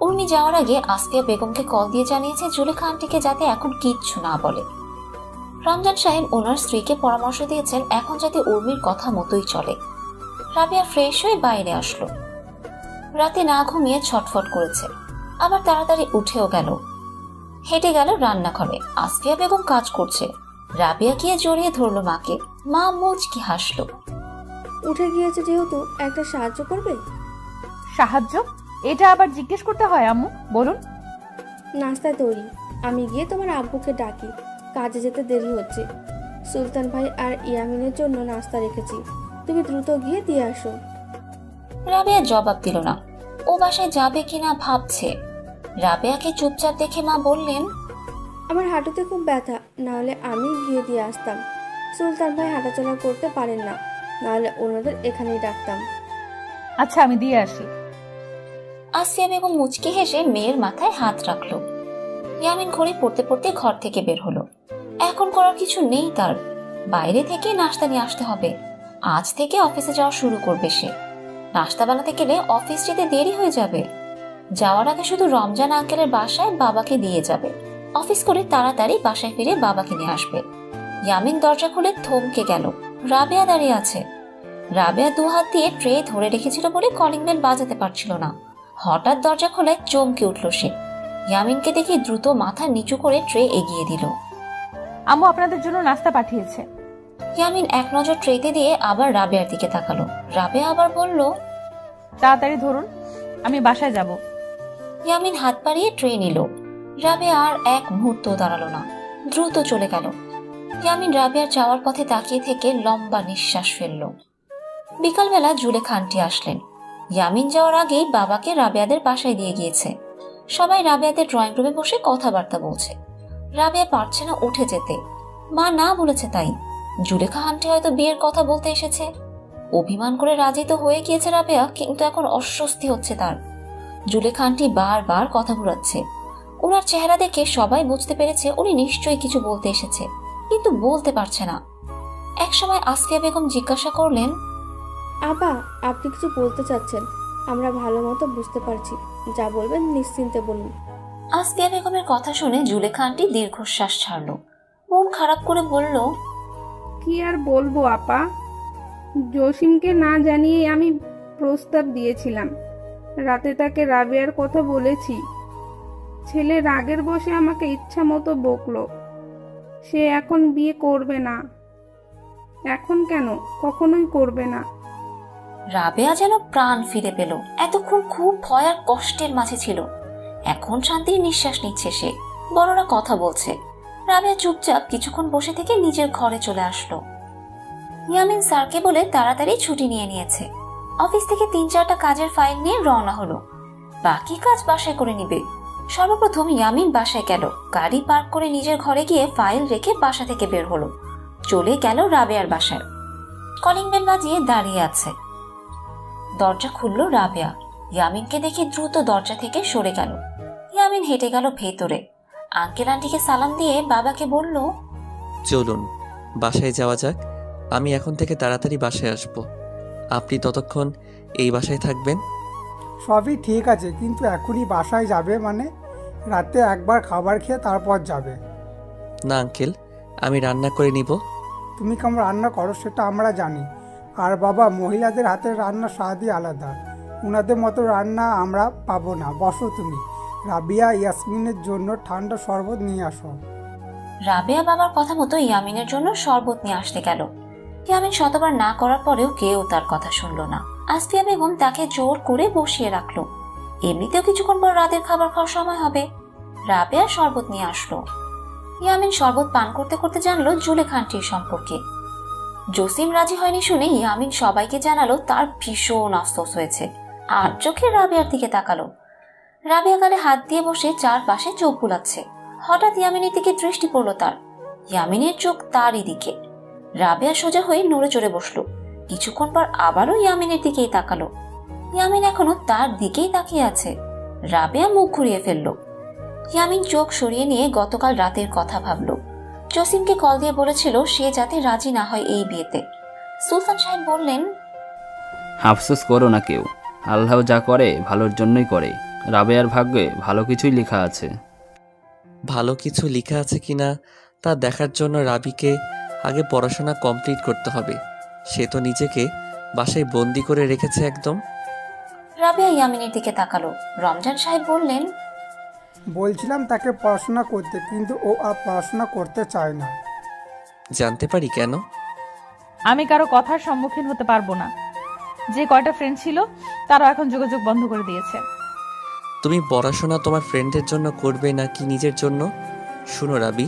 উর্মি যাওয়ার আগে আসফিয়া বেগমকে কল দিয়ে জানিয়েছে জুলেখা আন্টিকে যাতে এখন কিচ্ছু না বলে। রমজান সাহেব ওনার স্ত্রীকে পরামর্শ দিয়েছেন এখন যাতে উর্মির কথা মতোই চলে। রাবেয়া ফ্রেশ হয়ে বাইরে আসলো। রাতে না ঘুমিয়ে ছটফট করেছে, আবার তাড়াতাড়ি উঠেও গেল। হেঁটে গেল রান্নাঘরে। আসফিয়া বেগম কাজ করছে। রাবেয়া গিয়ে জড়িয়ে ধরলো মাকে। মা মুচকি হাসলো। উঠে গিয়েছে যেহেতু একটা সাহায্য করবে? সাহায্য? এটা আবার জিজ্ঞেস করতে হয় আম্মু, বলুন। নাস্তা তৈরি, আমি গিয়ে তোমার আব্বুকে ডাকি, কাজে যেতে দেরি হচ্ছে। সুলতান ভাই আর ইয়ামিনের জন্য নাস্তা রেখেছি, তুমি দ্রুত গিয়ে দিয়ে আসো। রাবেয়া জবাব দিল না। ও বাসায় যাবে কিনা ভাবছে। রাবেয়াকে চুপচাপ দেখে মা বললেন, আমার হাঁটুতে খুব ব্যথা, নাহলে আমি গিয়ে দিয়ে আসতাম। সুলতান ভাই হাঁটাচলা করতে পারেন না, নাহলে ওনাদের এখানেই ডাকতাম। আচ্ছা, আমি দিয়ে আসি। আসিয়া বেগম মুচকি হেসে মেয়ের মাথায় হাত রাখলো। ইয়ামিন ঘড়ি পড়তে পড়তে ঘর থেকে বের হলো। এখন করার কিছু নেই তার, বাইরে থেকে নাস্তা নিয়ে আসতে হবে। আজ থেকে অফিসে যাওয়া শুরু করবে সে। নাস্তা বানাতে গেলে অফিস যেতে দেরি হয়ে যাবে। যাওয়ার আগে শুধু রমজান আঙ্কেলের বাসায় বাবাকে দিয়ে যাবে। অফিস করে তাড়াতাড়ি বাসায় ফিরে বাবাকে নিয়ে আসবে। ইয়ামিন দরজা খুলে থমকে গেল। রাবেয়া দাঁড়িয়ে আছে। রাবেয়া 2 হাত দিয়ে ট্রে ধরে রেখেছিল বলে কলিং বেল বাজাতে পারছিল না। হঠাৎ দরজা খোলায় চমকে উঠল সে। ইয়ামিনকে দেখে দ্রুত মাথা নিচু করে ট্রে এগিয়ে দিল। আম্মু আপনাদের জন্য নাস্তা পাঠিয়েছে। ইয়ামিন এক নজর ট্রেতে দিয়ে আবার রাবেয়ার দিকে তাকালো। রাবেয়া আবার বলল, তাড়াতাড়ি ধরুন, আমি বাসায় যাব। ইয়ামিন হাত বাড়িয়ে ট্রে নিল। রাবেয়া আর এক মুহূর্ত দাঁড়ালো না, দ্রুত চলে গেল। ইয়ামিন রাবেয়ার যাওয়ার পথে তাকিয়ে থেকে লম্বা নিঃশ্বাস ফেলল। বিকালবেলা জুলেখা আন্টি আসলেন। ইয়ামিন যাওয়ার আগেই বাবাকে রাবেয়াদের বাসায় দিয়ে গিয়েছে। সবাই রাবেয়াদের ড্রয়িং রুমে বসে কথাবার্তা বলছে। রাবেয়া পারছে না উঠে যেতে, মা না বলেছে তাই। জুলেখা আন্টি হয়তো বিয়ের কথা বলতে এসেছে। অভিমান করে রাজি তো হয়ে গিয়েছে রাবেয়া, কিন্তু এখন অস্বস্তি হচ্ছে তার। জুলেখা আন্টি বারবার কথা ঘুরাচ্ছে। ওনার চেহারা দেখে সবাই বুঝতে পেরেছে উনি নিশ্চয়ই কিছু বলতে এসেছে, কিন্তু বলতে পারছে না। একসময় আসফিয়া বেগম জিজ্ঞাসা করলেন, আপা, আপনি কিছু বলতে চাচ্ছেন? আমরা ভালো মতো বুঝতে পারছি, যা বলবেন নিশ্চিন্তে বলুন। আসফিয়া বেগমের কথা শুনে জুলেখা আন্টি দীর্ঘশ্বাস ছাড়ল। মন খারাপ করে বলল, কি আর বলবো আপা, জসিমকে না জানিয়ে আমি প্রস্তাব দিয়েছিলাম। রাতে তাকে রাবেয়ার কথা বলেছি। ছেলে রাগের বশে আমাকে ইচ্ছা মতো বকলো। সে এখন বিয়ে করবে না। এখন কেন, কখনোই করবে না। রাবেয়া যেন প্রাণ ফিরে পেল। এতক্ষণ খুব ভয় আর কষ্টের মাঝে ছিল, এখন শান্তির নিঃশ্বাস নিচ্ছে সে। বড়রা কথা বলছে। রাবেয়া চুপচাপ কিছুক্ষণ বসে থেকে নিজের ঘরে চলে আসলো। ইয়ামিন স্যারকে বলে তাড়াতাড়ি ছুটি নিয়ে নিয়েছে। অফিস থেকে 3-4টা কাজের ফাইল নিয়ে রওনা হলো। বাকি কাজ বাসায় করে নিবে। সর্বপ্রথম ইয়ামিন বাসায় গেল। গাড়ি পার্ক করে নিজের ঘরে গিয়ে ফাইল রেখে বাসা থেকে বের হলো। চলে গেল রাবেয়ার বাসায়। কলিং বেল বাজিয়ে দাঁড়িয়ে আছে। দরজা খুলল রাবেয়া। ইয়ামিনকে দেখে দ্রুত দরজা থেকে সরে গেল। ইয়ামিন হেঁটে গেল ভেতরে। আঙ্কেল আন্টিকে সালাম দিয়ে বাবাকে বলল, চলুন বাসায় যাওয়া যাক। আমি এখন থেকে তাড়াতাড়ি বাসায় আসব। আপনি ততক্ষণ এই বাসায় থাকবেন? সবই ঠিক আছে, কিন্তু এখনই বাসায় যাবে মানে? রাতে একবার খাবার খেয়ে তারপর যাবে। না আঙ্কেল, আমি রান্না করে নিব। তুমি কেমন রান্না করো সেটা আমরা জানি। আর বাবা, মহিলাদের হাতের রান্নার স্বাদই আলাদা। ওনাদের মতো রান্না আমরা পাবো না। বসো তুমি। রাবিয়া, ইয়াসমিনের জন্য ঠান্ডা শরবত নিয়ে আসো। রাবেয়া বাবার কথা মতো ইয়ামিনের জন্য শরবত নিয়ে আসতে গেল। ইয়ামিন শতবার না করার পরেও কেউ তার কথা শুনল না। আসফিয়া বেগম তাকে জোর করে বসিয়ে রাখলো। এমনিতেও কিছুক্ষণ পর রাতের খাবার খাওয়ার সময় হবে। রাবেয়া শরবত নিয়ে আসলো। ইয়ামিন শরবত পান করতে করতে জানলো জুলেখা আন্টির সম্পর্কে। জসিম রাজি হয়নি শুনে ইয়ামিন সবাইকে জানালো তার ভীষণ আফসোস হয়েছে। আর চোখে রাবেয়ার দিকে তাকালো। রাবেয়া গালে হাত দিয়ে বসে চারপাশে চোখ বুলাচ্ছে। হঠাৎ ইয়ামিনের দিকে দৃষ্টি পড়লো তার। ইয়ামিনের চোখ তারই দিকে। রাবেয়া সোজা হয়ে নড়ে চড়ে বসলো। কিছুক্ষণ পর আবারও ইয়ামিনের দিকেই তাকালো। ইয়ামিন এখনো তার দিকেই তাকিয়ে আছে। রাবেয়া মুখ ঘুরিয়ে ফেললো। ইয়ামিন চোখ সরিয়ে নিয়ে গতকাল রাতের কথা ভাবলো। জসিমকে কল দিয়ে বলেছিল সে যাতে রাজি না হয় এই বিয়েতে। সুলতান সাহেব বললেন, আফসোস করো না কেউ, আল্লাহ যা করে ভালোর জন্যই করে। রাবেয়ার ভাগ্যে ভালো কিছুই লেখা আছে। ভালো কিছু লেখা আছে কিনা তা দেখার জন্য রাবিকে আগে পড়াশোনা কমপ্লিট করতে হবে। সে তো নিজেকে বাসায় বন্দি করে রেখেছে একদম। রাবেয়া ইয়ামিনের দিকে তাকালো। রমজান সাহেব বললেন, বলছিলাম তাকে পড়াশোনা করতে, কিন্তু ও আর পড়াশোনা করতে চায় না। জানতে পারি কেন? আমি কারো কথার সম্মুখীন হতে পারবো না। যে কয়টা ফ্রেন্ড ছিল তারাও এখন যোগাযোগ বন্ধ করে দিয়েছে। তুমি পড়াশোনা তোমার ফ্রেন্ডের জন্য করবে নাকি নিজের জন্য? শুনো রাবি,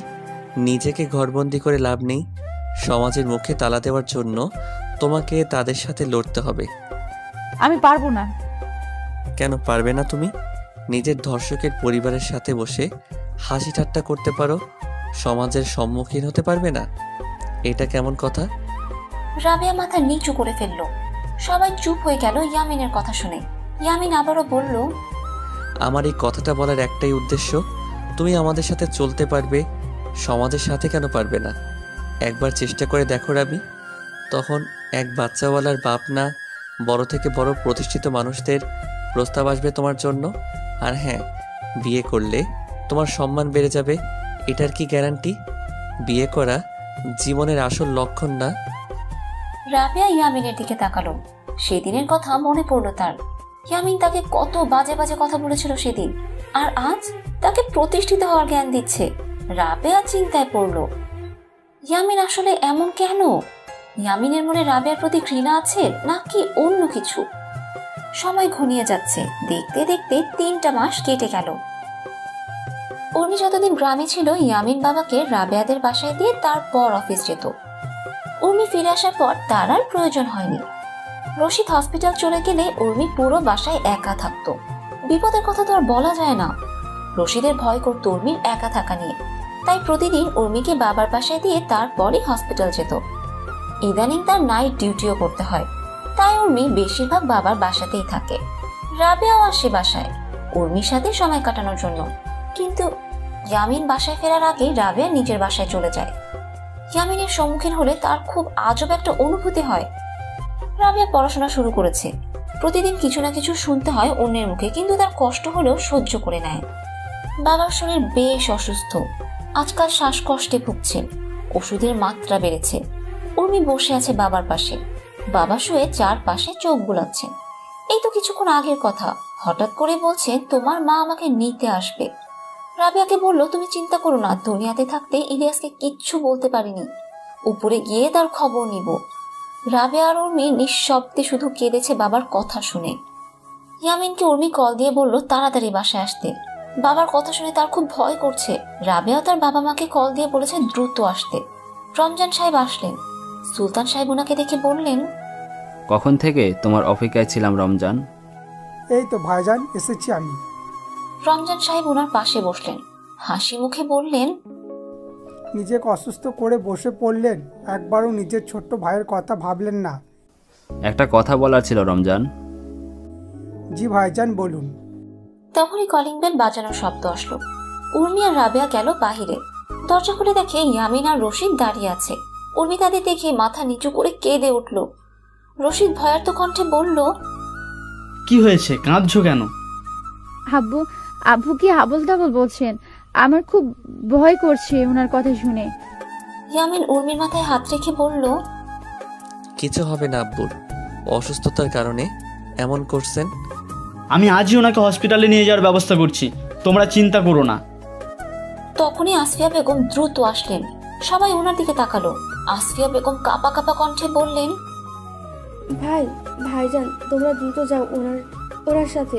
নিজেকে ঘরবন্দি করে লাভ নেই। সমাজের মুখে তালা দেওয়ার জন্য তোমাকে তাদের সাথে লড়তে হবে। আমি পারবো না। কেন পারবে না তুমি? নিজের ধর্ষকের পরিবারের সাথে বসে হাসি ঠাট্টা করতে পারো, সমাজের সম্মুখীন হতে পারবে না? এটা কেমন কথা? রাবেয়া মাথা নিচু করে ফেললো। সবাই চুপ হয়ে গেল ইয়ামিনের কথা শুনে। ইয়ামিন আবারও বলল, আমার এই কথাটা বলার একটাই উদ্দেশ্য, তুমি আমাদের সাথে চলতে পারবে, সমাজের সাথে কেন পারবে না? একবার চেষ্টা করে দেখো রাবি। তখন এক বাচ্চাওয়ালার বাপ না, বড় থেকে বড় প্রতিষ্ঠিত মানুষদের প্রস্তাব আসবে তোমার জন্য। আর হ্যাঁ, বিয়ে করলে তোমার সম্মান বেড়ে যাবে। এটার কি গ্যারান্টি? বিয়ে করা জীবনের আসল লক্ষণ না। রাবেয়া ইয়ামিনের দিকে তাকালো। সেদিনের কথা মনে পড়লো তার। ইয়ামিন তাকে কত বাজে বাজে কথা বলেছিল সেদিন, আর আজ তাকে প্রতিষ্ঠিত হওয়ার জ্ঞান দিচ্ছে। রাবেয়া চিন্তায় পড়লো, ইয়ামিন আসলে এমন কেন? ইয়ামিনের মনে রাবেয়ার প্রতি ঘৃণা আছে নাকি অন্য কিছু? সময় ঘনিয়ে যাচ্ছে। দেখতে দেখতে 3টা মাস কেটে গেল। উর্মি যতদিন গ্রামে ছিল ইয়ামিন বাবাকে রাবেয়াদের বাসায় দিয়ে তারপর অফিস যেত। উর্মি ফিরে আসার পর তার আর প্রয়োজন হয়নি। রশিদ হসপিটাল চলে গেলে উর্মি পুরো বাসায় একা থাকতো। বিপদের কথা তো আর বলা যায় না। রশিদের ভয় করত উর্মির একা থাকা নিয়ে, তাই প্রতিদিন উর্মিকে বাবার বাসায় দিয়ে তারপরই হসপিটাল যেত। ইদানিং তার নাইট ডিউটিও করতে হয়, তাই উর্মি বেশিরভাগ বাবার বাসাতেই থাকে। রাবেয়াও আসে বাসায় উর্মির সাথে সময় কাটানোর জন্য। কিন্তু ইয়ামিন বাসায় ফেরার আগে রাবেয়া নিজের বাসায় চলে যায়। ইয়ামিনের সম্মুখীন হলে তার খুব আজব একটা অনুভূতি হয়। রাবেয়া পড়াশোনা শুরু করেছে। প্রতিদিন কিছু না কিছু শুনতে হয় অন্যের মুখে, কিন্তু তার কষ্ট হলেও সহ্য করে নেয়। বাবার শরীর বেশ অসুস্থ, আজকাল শ্বাসকষ্টে ভুগছে, ওষুধের মাত্রা বেড়েছে। উর্মি বসে আছে বাবার পাশে, বাবা শুয়ে চারপাশে চোখ বুলাচ্ছেন। এই তো কিছুক্ষণ আগের কথা, হঠাৎ করে বলছে তোমার মা আমাকে নিতে আসবে। রাবেয়াকে বলল তুমি চিন্তা করো না, দুনিয়াতে থাকতে ইলিয়াসকে কিচ্ছু বলতে পারিনি, উপরে গিয়ে তার খবর নিব। রাবেয়া আর উর্মি নিঃশব্দে শুধু কেঁদেছে বাবার কথা শুনে। ইয়ামিনকে উর্মি কল দিয়ে বলল তাড়াতাড়ি বাসায় আসতে। বাবার কথা শুনে তার খুব ভয় করছে। রাবেয়া তার বাবা মাকে কল দিয়ে বলেছে দ্রুত আসতে। রমজান সাহেব আসলেন। সুলতান সাহেব ওনাকে দেখে বললেন, কখন থেকে তোমার অপেক্ষায় ছিলাম রমজান। এই তো ভাইজান এসেছি আমি। রমজান সাহেব ওনার পাশে বসলেন, হাসি মুখে বললেন, নিজেকে অসুস্থ করে বসে পড়লেন, একবারও নিজের ছোট্ট ভাইয়ের কথা ভাবলেন না? একটা কথা বলার ছিল রমজান। জি ভাইজান বলুন। তখনই কলিং বেল বাজানোর শব্দ আসলো। উর্মি আর রাবেয়া গেল বাহিরে। দরজা খুলে দেখে ইয়ামিন আর রশিদ দাঁড়িয়ে আছে। উর্মি তাদের দেখে মাথা নিচু করে কেঁদে উঠল। রশিদ ভয়ার্ত কণ্ঠে বলল, কি হয়েছে, কাঁদছো কেন? আব্বু আব্বু কি আবল তাবল বলছেন? আমার খুব ভয় করছে ওনার কথা শুনে। ইয়ামিন উর্মির মাথায় হাত রেখে বলল, কিছু হবে না আব্বুর, অসুস্থতার কারণে এমন করছেন। আমি আজই ওনাকে হসপিটালে নিয়ে যাওয়ার ব্যবস্থা করছি, তোমরা চিন্তা করো না। তখনই আসফিয়া বেগম দ্রুত আসলেন। সবাই ওনার দিকে তাকালো। আসফিয়া বেগম কাঁপা কাঁপা কণ্ঠে বললেন, ভাইজান তোমরা দ্রুত যাও ওনার সাথে।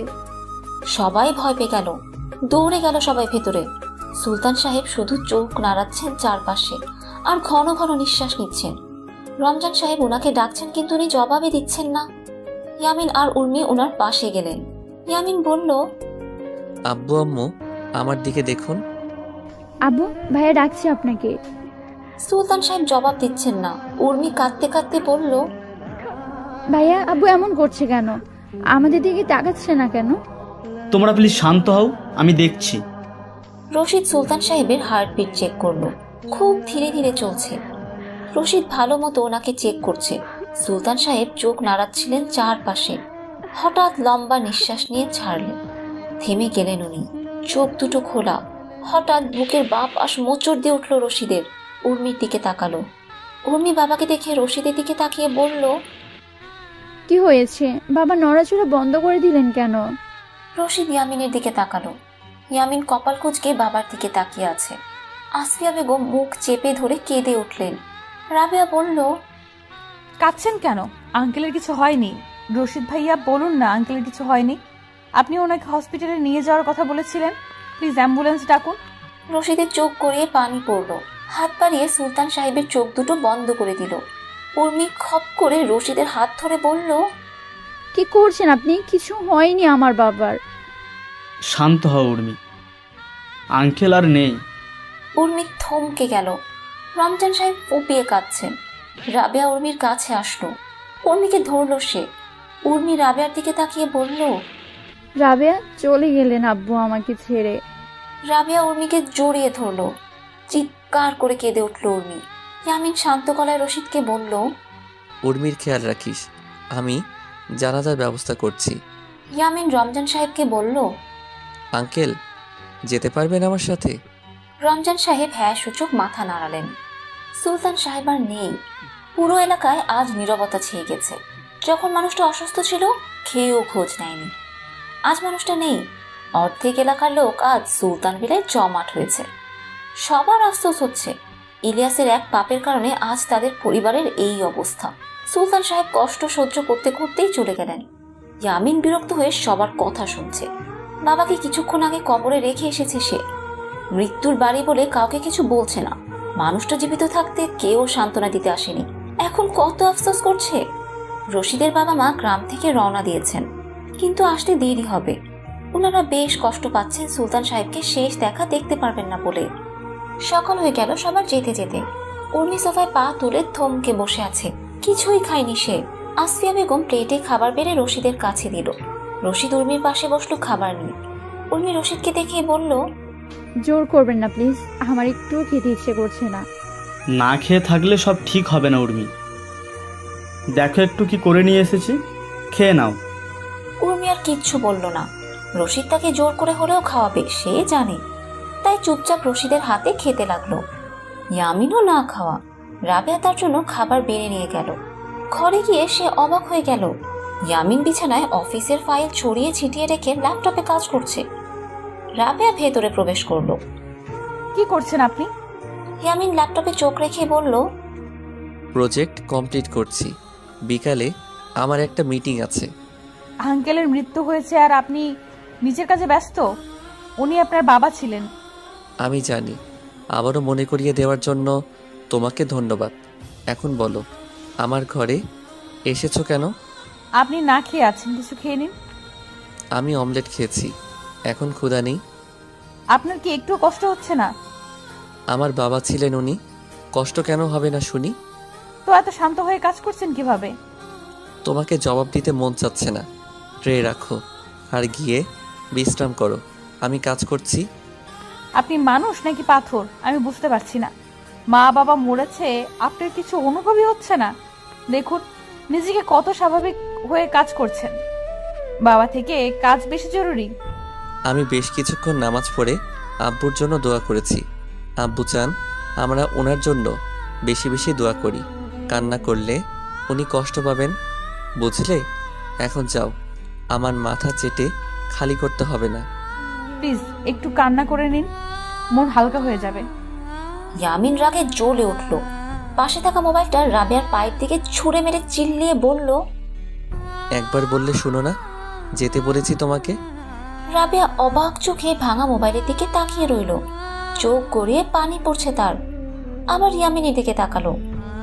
সবাই ভয় পেয়ে গেল, দৌড়ে গেল সবাই ভেতরে। সুলতান সাহেব শুধু চোখ নাড়াচ্ছেন চারপাশে আর ঘন ঘন নিঃশ্বাস নিচ্ছেন। রমজান সাহেব ওনাকে ডাকছেন কিন্তু উনি জবাবে দিচ্ছেন না। ইয়ামিন আর উর্মি ওনার পাশে গেলেন। ইয়ামিন বলল, আব্বু আম্মু আমার দিকে দেখুন। আব্বু ভাইয়া ডাকছে আপনাকে। সুলতান সাহেব জবাব দিচ্ছেন না। উর্মি কাঁদতে কাঁদতে বলল, ভাইয়া আব্বু এমন করছে কেন? আমাদের দিকে তাকাচ্ছে না কেন? তোমরা প্লিজ শান্ত হও, আমি দেখছি। রশিদ সুলতান সাহেবের হার্টবিট চেক করলো। খুব ধীরে ধীরে চলছে। রশিদ ভালো মতো ওনাকে চেক করছে। সুলতান সাহেব চোখ নাড়াচ্ছিলেন চারপাশে। হঠাৎ লম্বা নিঃশ্বাস নিয়ে ছাড়লেন। থেমে গেলেন উনি, চোখ দুটো খোলা। হঠাৎ বুকের বাঁ পাশ মোচড় দিয়ে উঠল রশিদের। উর্মির দিকে তাকালো। উর্মি বাবাকে দেখে রশিদের দিকে তাকিয়ে বলল, কি হয়েছে বাবা, নড়াচড়া বন্ধ করে দিলেন কেন? রশিদ ইয়ামিনের দিকে তাকালো। ইয়ামিন কপাল কুঁচকে বাবার দিকে তাকিয়ে আছে। আসফিয়া বেগম মুখ চেপে ধরে কেঁদে উঠলেন। রাবেয়া বলল, কাঁদছেন কেন? আঙ্কেলের কিছু হয়নি। রশিদ ভাইয়া বলুন না আঙ্কেলের কিছু হয়নি। আপনি ওনাকে হসপিটালে নিয়ে যাওয়ার কথা বলেছিলেন, প্লিজ অ্যাম্বুলেন্স ডাকুন। রশিদের চোখ গড়িয়ে পানি পড়ল। হাত বাড়িয়ে সুলতান সাহেবের চোখ দুটো বন্ধ করে দিল। উর্মি খপ করে রশিদের হাত ধরে বলল, কি করছেন আপনি? কিছু হয়নি আমার বাবার। শান্ত হও উর্মি, আঙ্কেল আর নেই। উর্মি থমকে গেল। রমজান সাহেব ফুপিয়ে কাঁদছেন। রাবেয়া উর্মির কাছে আসলো। উর্মিকে ধরল সে। উর্মি রাবেয়ার দিকে তাকিয়ে বলল, রাবেয়া চলে গেলেন আব্বু আমাকে ছেড়ে। রাবেয়া উর্মিকে জড়িয়ে ধরল। চিৎকার করে কেঁদে উঠল উর্মি। ইয়ামিন শান্ত গলায় রশিদকে বলল, উর্মির খেয়াল রাখিস, আমি জানাজার ব্যবস্থা করছি। ইয়ামিন রমজান সাহেবকে বলল, আঙ্কেল যেতে পারবেন আমার সাথে? রমজান সাহেব হ্যাঁ সূচক মাথা নাড়ালেন। সুলতান সাহেব আর নেই। পুরো এলাকায় আজ নীরবতা ছেয়ে গেছে। যখন মানুষটা অসুস্থ ছিল খেয়েও খোঁজ নেয়নি। আজ মানুষটা নেই। অর্ধেক এলাকার লোক আজ সুলতান বিলে জমাট হয়েছে। সবার আফসোস হচ্ছে ইলিয়াসের এক পাপের কারণে আজ তাদের পরিবারের এই অবস্থা। সুলতান সাহেব কষ্ট সহ্য করতে করতেই চলে গেলেন। ইয়ামিন বিরক্ত হয়ে সবার কথা শুনছে। বাবাকে কিছুক্ষণ আগে কবরে রেখে এসেছে সে। মৃত্যুর বাড়ি বলে কাউকে কিছু বলছে না। মানুষটা জীবিত থাকতে কেউ সান্ত্বনা দিতে আসেনি। এখন কত আফসোস করছে। রশিদের বাবা মা গ্রাম থেকে রওনা দিয়েছেন, কিন্তু আসতে দেরি হবে। ওনারা বেশ কষ্ট পাচ্ছেন সুলতান সাহেবকে শেষ দেখা দেখতে পারবেন না বলে। সকাল হয়ে গেল সবার যেতে যেতে। উর্মি সোফায় পা তুলে থমকে বসে আছে। কিছুই খায়নি সে। আসফিয়া বেগম প্লেটে খাবার বেড়ে রশিদের কাছে দিল। রশিদ উর্মির পাশে বসলো খাবার নিয়ে। উর্মি রশিদকে দেখে বলল, জোর করবেন না প্লিজ, আমার একটু খেতে ইচ্ছে করছে না। না খেয়ে থাকলে সব ঠিক হবে না উর্মি, দেখো একটু কি করে নিয়ে এসেছি, খেয়ে নাও। উর্মি আর কিচ্ছু বলল না। রশিদ তাকে জোর করে হলেও খাওয়াবে সে জানে। তাই চুপচাপ রশিদের হাতে খেতে লাগলো। ইয়ামিনও না খাওয়া। রাবেয়া তার জন্য খাবার বেড়ে নিয়ে গেল। ঘরে গিয়ে সে অবাক হয়ে গেল, ইয়ামিন বিছানায় অফিসের ফাইল ছড়িয়ে ছিটিয়ে রেখে ল্যাপটপে কাজ করছে। রাবেয়া ভেতরে প্রবেশ করলো। কি করছেন আপনি? ইয়ামিন ল্যাপটপে চোখ রেখে বলল, প্রজেক্ট কমপ্লিট করছি, বিকালে আমার একটা মিটিং আছে। আঙ্কেলের মৃত্যু হয়েছে আর আপনি নিজের কাজে ব্যস্ত? উনি আপনার বাবা ছিলেন। আমি জানি, আবারও মনে করিয়ে দেওয়ার জন্য তোমাকে ধন্যবাদ। এখন বলো, আমার ঘরে এসেছো কেন? আপনি না খেয়ে আছেন, কিছু খেয়ে নিন। আমি অমলেট খেয়েছি, এখন ক্ষুধা নেই। আপনার কি একটু কষ্ট হচ্ছে না? আমার বাবা ছিলেন উনি, কষ্ট কেন হবে না শুনি? তো এত শান্ত হয়ে কাজ করছেন কিভাবে? তোমাকে জবাব দিতে মন চাচ্ছে না, ট্রে রাখো আর গিয়ে বিশ্রাম করো। আমি কাজ করছি। আপনি মানুষ নাকি পাথর আমি বুঝতে পারছি না। মা বাবা মরেছে, আপনার কিছু অনুভবই হচ্ছে না? দেখুন নিজেকে কত স্বাভাবিক হয়ে কাজ করছেন। বাবা থেকে কাজ বেশি জরুরি। আমি বেশ কিছুক্ষণ নামাজ পড়ে আব্বুর জন্য দোয়া করেছি। আব্বু চান আমরা ওনার জন্য বেশি বেশি দোয়া করি। কান্না করলে উনি কষ্ট পাবেন, বুঝলে? এখন যাও, আমার মাথা চেটে খালি করতে হবে না। প্লিজ একটু কান্না করে নিন, মন হালকা হয়ে যাবে। ইয়ামিন রাগে জ্বলে উঠল। পাশে থাকা মোবাইলটা রাবেয়ার পায়ের দিকে ছুঁড়ে মেরে চিল্লিয়ে বলল, একবার বললে শুনো না, যেতে বলেছি তোমাকে। রাবেয়া অবাক চোখে ভাঙা মোবাইলের দিকে তাকিয়ে রইল। চোখ গড়িয়ে পানি পড়ছে তার। আবার ইয়ামিনের দিকে তাকালো।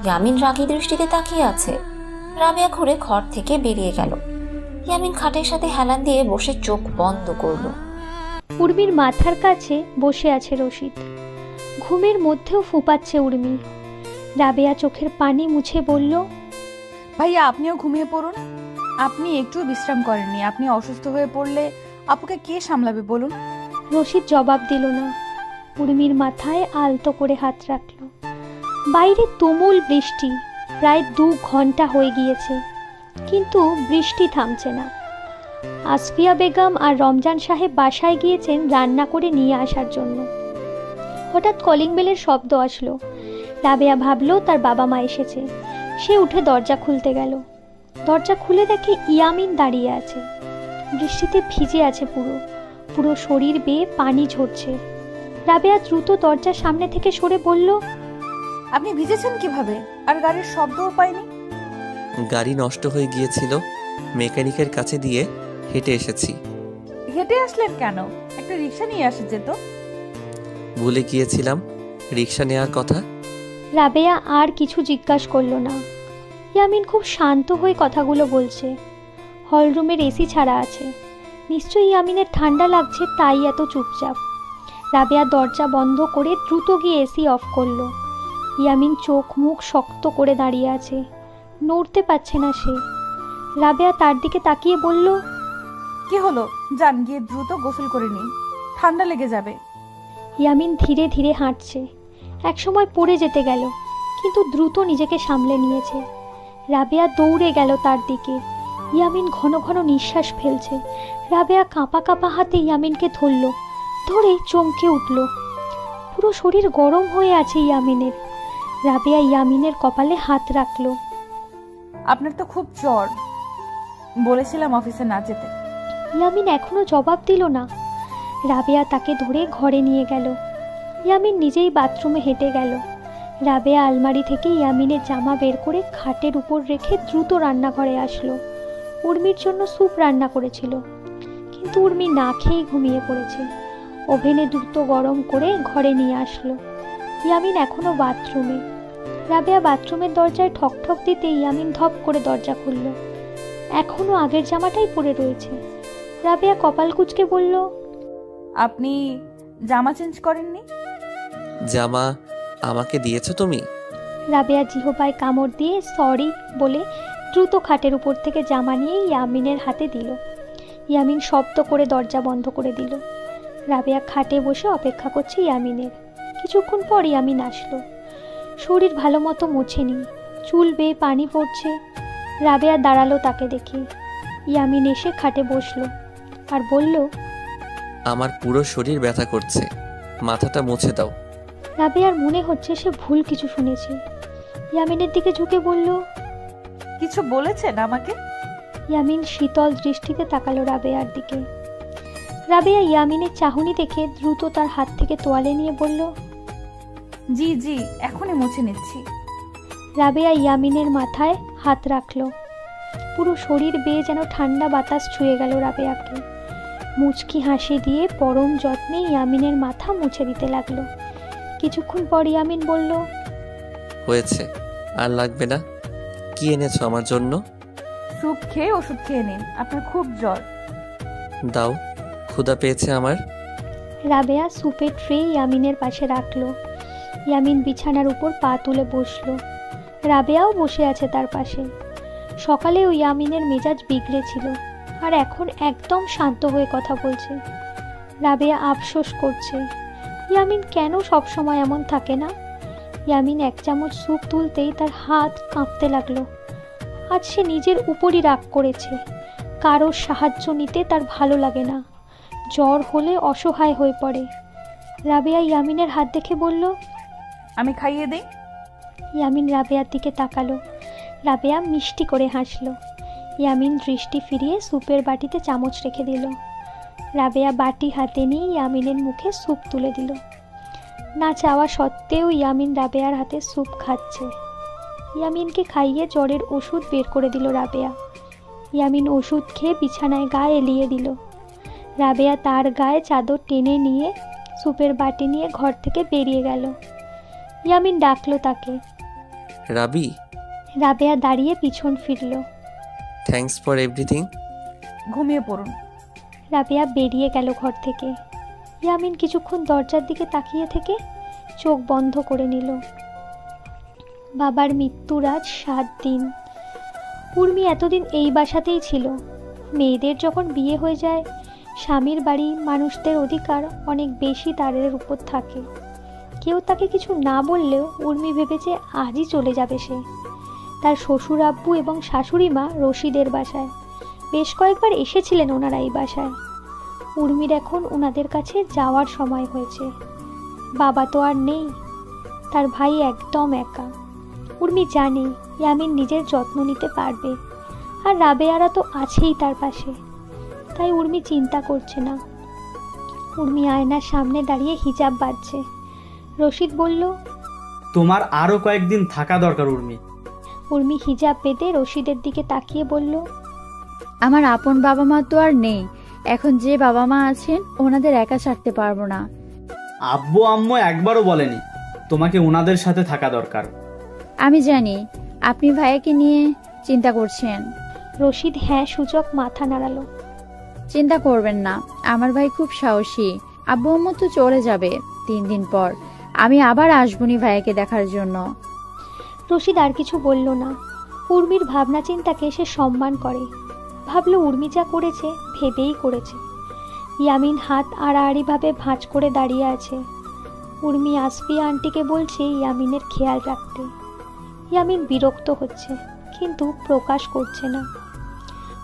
ইয়ামিন রাগী দৃষ্টিতে তাকিয়ে আছে। রাবেয়া ঘুরে ঘর থেকে বেরিয়ে গেল। ইয়ামিন খাটের সাথে হেলান দিয়ে বসে চোখ বন্ধ করলো। উর্মির মাথার কাছে বসে আছে রশিদ। ঘুমের মধ্যেও ফুপাচ্ছে উর্মি। রাবেয়া চোখের পানি মুছে বলল, ভাইয়া আপনিও ঘুমিয়ে পড়ুন। আপনি একটু বিশ্রাম করেননি, আপনি অসুস্থ হয়ে পড়লে আপুকে কে সামলাবে বলুন? রশিদ জবাব দিল না। উর্মির মাথায় আলতো করে হাত রাখল। বাইরে তুমুল বৃষ্টি, প্রায় 2 ঘন্টা হয়ে গিয়েছে, কিন্তু বৃষ্টি থামছে না। আসফিয়া বেগম আর রমজান সাহেব বাসায় গিয়েছেন রান্না করে নিয়ে আসার জন্য। হঠাৎ কলিং বেলের শব্দ আসলো। রাবেয়া ভাবলো তার বাবা মা এসেছে। সে উঠে দরজা খুলতে গেল। দরজা খুলে দেখে ইয়ামিন দাঁড়িয়ে আছে। বৃষ্টিতে ভিজে আছে, পুরো শরীর বেয়ে পানি ঝরছে। রাবেয়া দ্রুত দরজার সামনে থেকে সরে বলল, আপনি ভিজেছেন কিভাবে? আর গাড়ির শব্দও পাইনি। গাড়ি নষ্ট হয়ে গিয়েছিল, মেকানিকের কাছে দিয়ে হেঁটে এসেছি। হেঁটে আসলেন কেন? একটা রিক্সা নিয়ে আসে যেত। ভুলে গিয়েছিলাম রিক্সা নেওয়ার কথা। রাবেয়া আর কিছু জিজ্ঞাসা করল না। ইয়ামিন খুব শান্ত হয়ে কথাগুলো বলছে। হলরুমের এসি ছাড়া আছে, নিশ্চয়ই ইয়ামিনের ঠান্ডা লাগছে, তাই এত চুপচাপ। রাবেয়া দরজা বন্ধ করে দ্রুত গিয়ে এসি অফ করলো। ইয়ামিন চোখ মুখ শক্ত করে দাঁড়িয়ে আছে, নড়তে পারছে না সে। রাবেয়া তার দিকে তাকিয়ে বলল, কি হলো? যান গিয়ে দ্রুত গোসল করে নিন, ঠান্ডা লেগে যাবে। ইয়ামিন ধীরে ধীরে হাঁটছে। একসময় পড়ে যেতে গেল, কিন্তু দ্রুত নিজেকে সামলে নিয়েছে। রাবেয়া দৌড়ে গেল তার দিকে। ইয়ামিন ঘন ঘন নিঃশ্বাস ফেলছে। রাবেয়া কাঁপা কাঁপা হাতে ইয়ামিনকে ধরে চমকে উঠল। পুরো শরীর গরম হয়ে আছে ইয়ামিনের। রাবেয়া ইয়ামিনের কপালে হাত রাখল। আপনার তো খুব জ্বর, বলেছিলাম অফিসে না যেতে। ইয়ামিন এখনো জবাব দিল না। রাবেয়া তাকে ধরে ঘরে নিয়ে গেল। ইয়ামিন নিজেই বাথরুমে হেঁটে গেল। রাবেয়া আলমারি থেকে ইয়ামিনের জামা বের করে খাটের উপর রেখে দ্রুত রান্নাঘরে আসলো। উর্মির জন্য স্যুপ রান্না করেছিল, কিন্তু উর্মি না খেয়েই ঘুমিয়ে পড়েছে। ওভেনে দ্রুত গরম করে ঘরে নিয়ে আসলো। ইয়ামিন এখনো বাথরুমে। রাবেয়া বাথরুমের দরজায় ঠক ঠক দিতে ইয়ামিন ধপ করে দরজা খুলল। এখনো আগের জামাটাই পরে রয়েছে। রাবেয়া কপাল কুঁচকে বলল, আপনি জামা চেঞ্জ করেননি? জামা আমাকে দিয়েছো তুমি? রাবেয়া জিহবায় কামড় দিয়ে সরি বলে দ্রুত খাটের উপর থেকে জামা নিয়ে ইয়ামিনের হাতে দিল। ইয়ামিন শব্দ করে দরজা বন্ধ করে দিল। রাবেয়া খাটে বসে অপেক্ষা করছে ইয়ামিনের। কিছুক্ষণ পর ইয়ামিন আসলো। শরীর ভালো মতো মোছেনি, চুল বেয়ে পানি পড়ছে। রাবেয়া দাঁড়ালো তাকে দেখে। ইয়ামিন এসে খাটে বসলো আর বলল, আমার পুরো শরীর ব্যথা করছে, মাথাটা মুছে দাও। রাবেয়ার মনে হচ্ছে সে ভুল কিছু শুনেছে। ইয়ামিনের দিকে ঝুঁকে বলল, কিছু বলেছেন আমাকে? ইয়ামিন শীতল দৃষ্টিতে তাকালো রাবেয়ার দিকে। রাবেয়া ইয়ামিনের চাহনি দেখে দ্রুত তার হাত থেকে তোয়ালে নিয়ে বলল, জি জি, এখনই মুছে নিচ্ছি। রাবেয়া ইয়ামিনের মাথায় হাত রাখল। পুরো শরীর বেয়ে যেন ঠান্ডা বাতাস ছুঁয়ে গেল রাবেয়াকে। মুচকি হাসি দিয়ে পরম যত্নে ইয়ামিনের মাথা মুছে দিতে লাগলো। কিছুক্ষণ পর ইয়ামিন বলল, হয়েছে, আর লাগবে না। কি এনেছো আমার জন্য? স্যুপ খেয়ে ওষুধ খেয়ে নিন, আপনার খুব জ্বর। দাও, ক্ষুধা পেয়েছে আমার। রাবেয়া স্যুপের ট্রে ইয়ামিনের পাশে রাখলো। ইয়ামিন বিছানার উপর পা তুলে বসলো। রাবেয়াও বসে আছে তার পাশে। সকালেও ইয়ামিনের মেজাজ বিগড়েছিল, আর এখন একদম শান্ত হয়ে কথা বলছে। রাবেয়া আফসোস করছে, ইয়ামিন কেন সবসময় এমন থাকে না। ইয়ামিন এক চামচ স্যুপ তুলতেই তার হাত কাঁপতে লাগলো। আজ সে নিজের উপরই রাগ করেছে। কারোর সাহায্য নিতে তার ভালো লাগে না। জ্বর হলে অসহায় হয়ে পড়ে। রাবেয়া ইয়ামিনের হাত দেখে বলল, আমি খাইয়ে দেই। ইয়ামিন রাবেয়ার দিকে তাকালো। রাবেয়া মিষ্টি করে হাসলো। ইয়ামিন দৃষ্টি ফিরিয়ে স্যুপের বাটিতে চামচ রেখে দিল। রাবেয়া বাটি হাতে নিয়ে ইয়ামিনের মুখে স্যুপ তুলে দিল। না চাওয়া সত্ত্বেও ইয়ামিন রাবেয়ার হাতে স্যুপ খাচ্ছে। ইয়ামিনকে খাইয়ে জ্বরের ওষুধ বের করে দিল রাবেয়া। ইয়ামিন ওষুধ খেয়ে বিছানায় গায়ে এলিয়ে দিল। রাবেয়া তার গায়ে চাদর টেনে নিয়ে স্যুপের বাটি নিয়ে ঘর থেকে বেরিয়ে গেল। ইয়ামিন ডাকলো তাকে, রাবি। রাবেয়া দাঁড়িয়ে পিছন ফিরল। Thanks for everything. ঘুমিয়ে পড়ুন। রাবেয়া বেরিয়ে গেল ঘর থেকে। ইয়ামিন কিছুক্ষণ দরজার দিকে তাকিয়ে থেকে চোখ বন্ধ করে নিল। বাবার মৃত্যুর আজ 7 দিন। উর্মি এতদিন এই বাসাতেই ছিল। মেয়েদের যখন বিয়ে হয়ে যায়, স্বামীর বাড়ি মানুষদের অধিকার অনেক বেশি তাদের উপর থাকে। কেউ তাকে কিছু না বললেও উর্মি ভেবেছে আজই চলে যাবে সে। তার শ্বশুর আব্বু এবং শাশুড়ি মা রশিদের বাসায় বেশ কয়েকবার এসেছিলেন ওনারা এই বাসায়। উর্মির এখন ওনাদের কাছে যাওয়ার সময় হয়েছে। বাবা তো আর নেই, তার ভাই একদম একা। উর্মি জানে ইয়ামিন নিজের যত্ন নিতে পারবে, আর রাবেয়ারা তো আছেই তার পাশে। তাই উর্মি চিন্তা করছে না। উর্মি আয়নার সামনে দাঁড়িয়ে হিজাব বাঁধছে। রশিদ বলল, তোমার আরো কয়েকদিন থাকা দরকার উর্মি। উর্মি হিজাব বেঁধে রশিদের দিকে তাকিয়ে বলল, আমার আপন বাবা মা তো আর নেই। এখন যে বাবা মা আছেন ওনাদের একা ছাড়তে পারবো না। আব্বু আম্মু একবারও বলেনি তোমাকে ওনাদের সাথে থাকা দরকার। আমি জানি আপনি ভাইয়াকে নিয়ে চিন্তা করছেন। রশিদ হ্যাঁ সূচক মাথা নাড়ালো। চিন্তা করবেন না, আমার ভাই খুব সাহসী। আব্বু আম্মু তো চলে যাবে 3 দিন পর। আমি আবার আসবনি ভাইয়াকে দেখার জন্য। রশিদ আর কিছু বলল না। উর্মির ভাবনা চিন্তাকে সে সম্মান করে। ভাবলো উর্মি যা করেছে ভেবেই করেছে। ইয়ামিন হাত আড়াআড়িভাবে ভাঁজ করে দাঁড়িয়ে আছে। উর্মি আসফিয়া আন্টিকে বলছে ইয়ামিনের খেয়াল রাখতে। ইয়ামিন বিরক্ত হচ্ছে, কিন্তু প্রকাশ করছে না।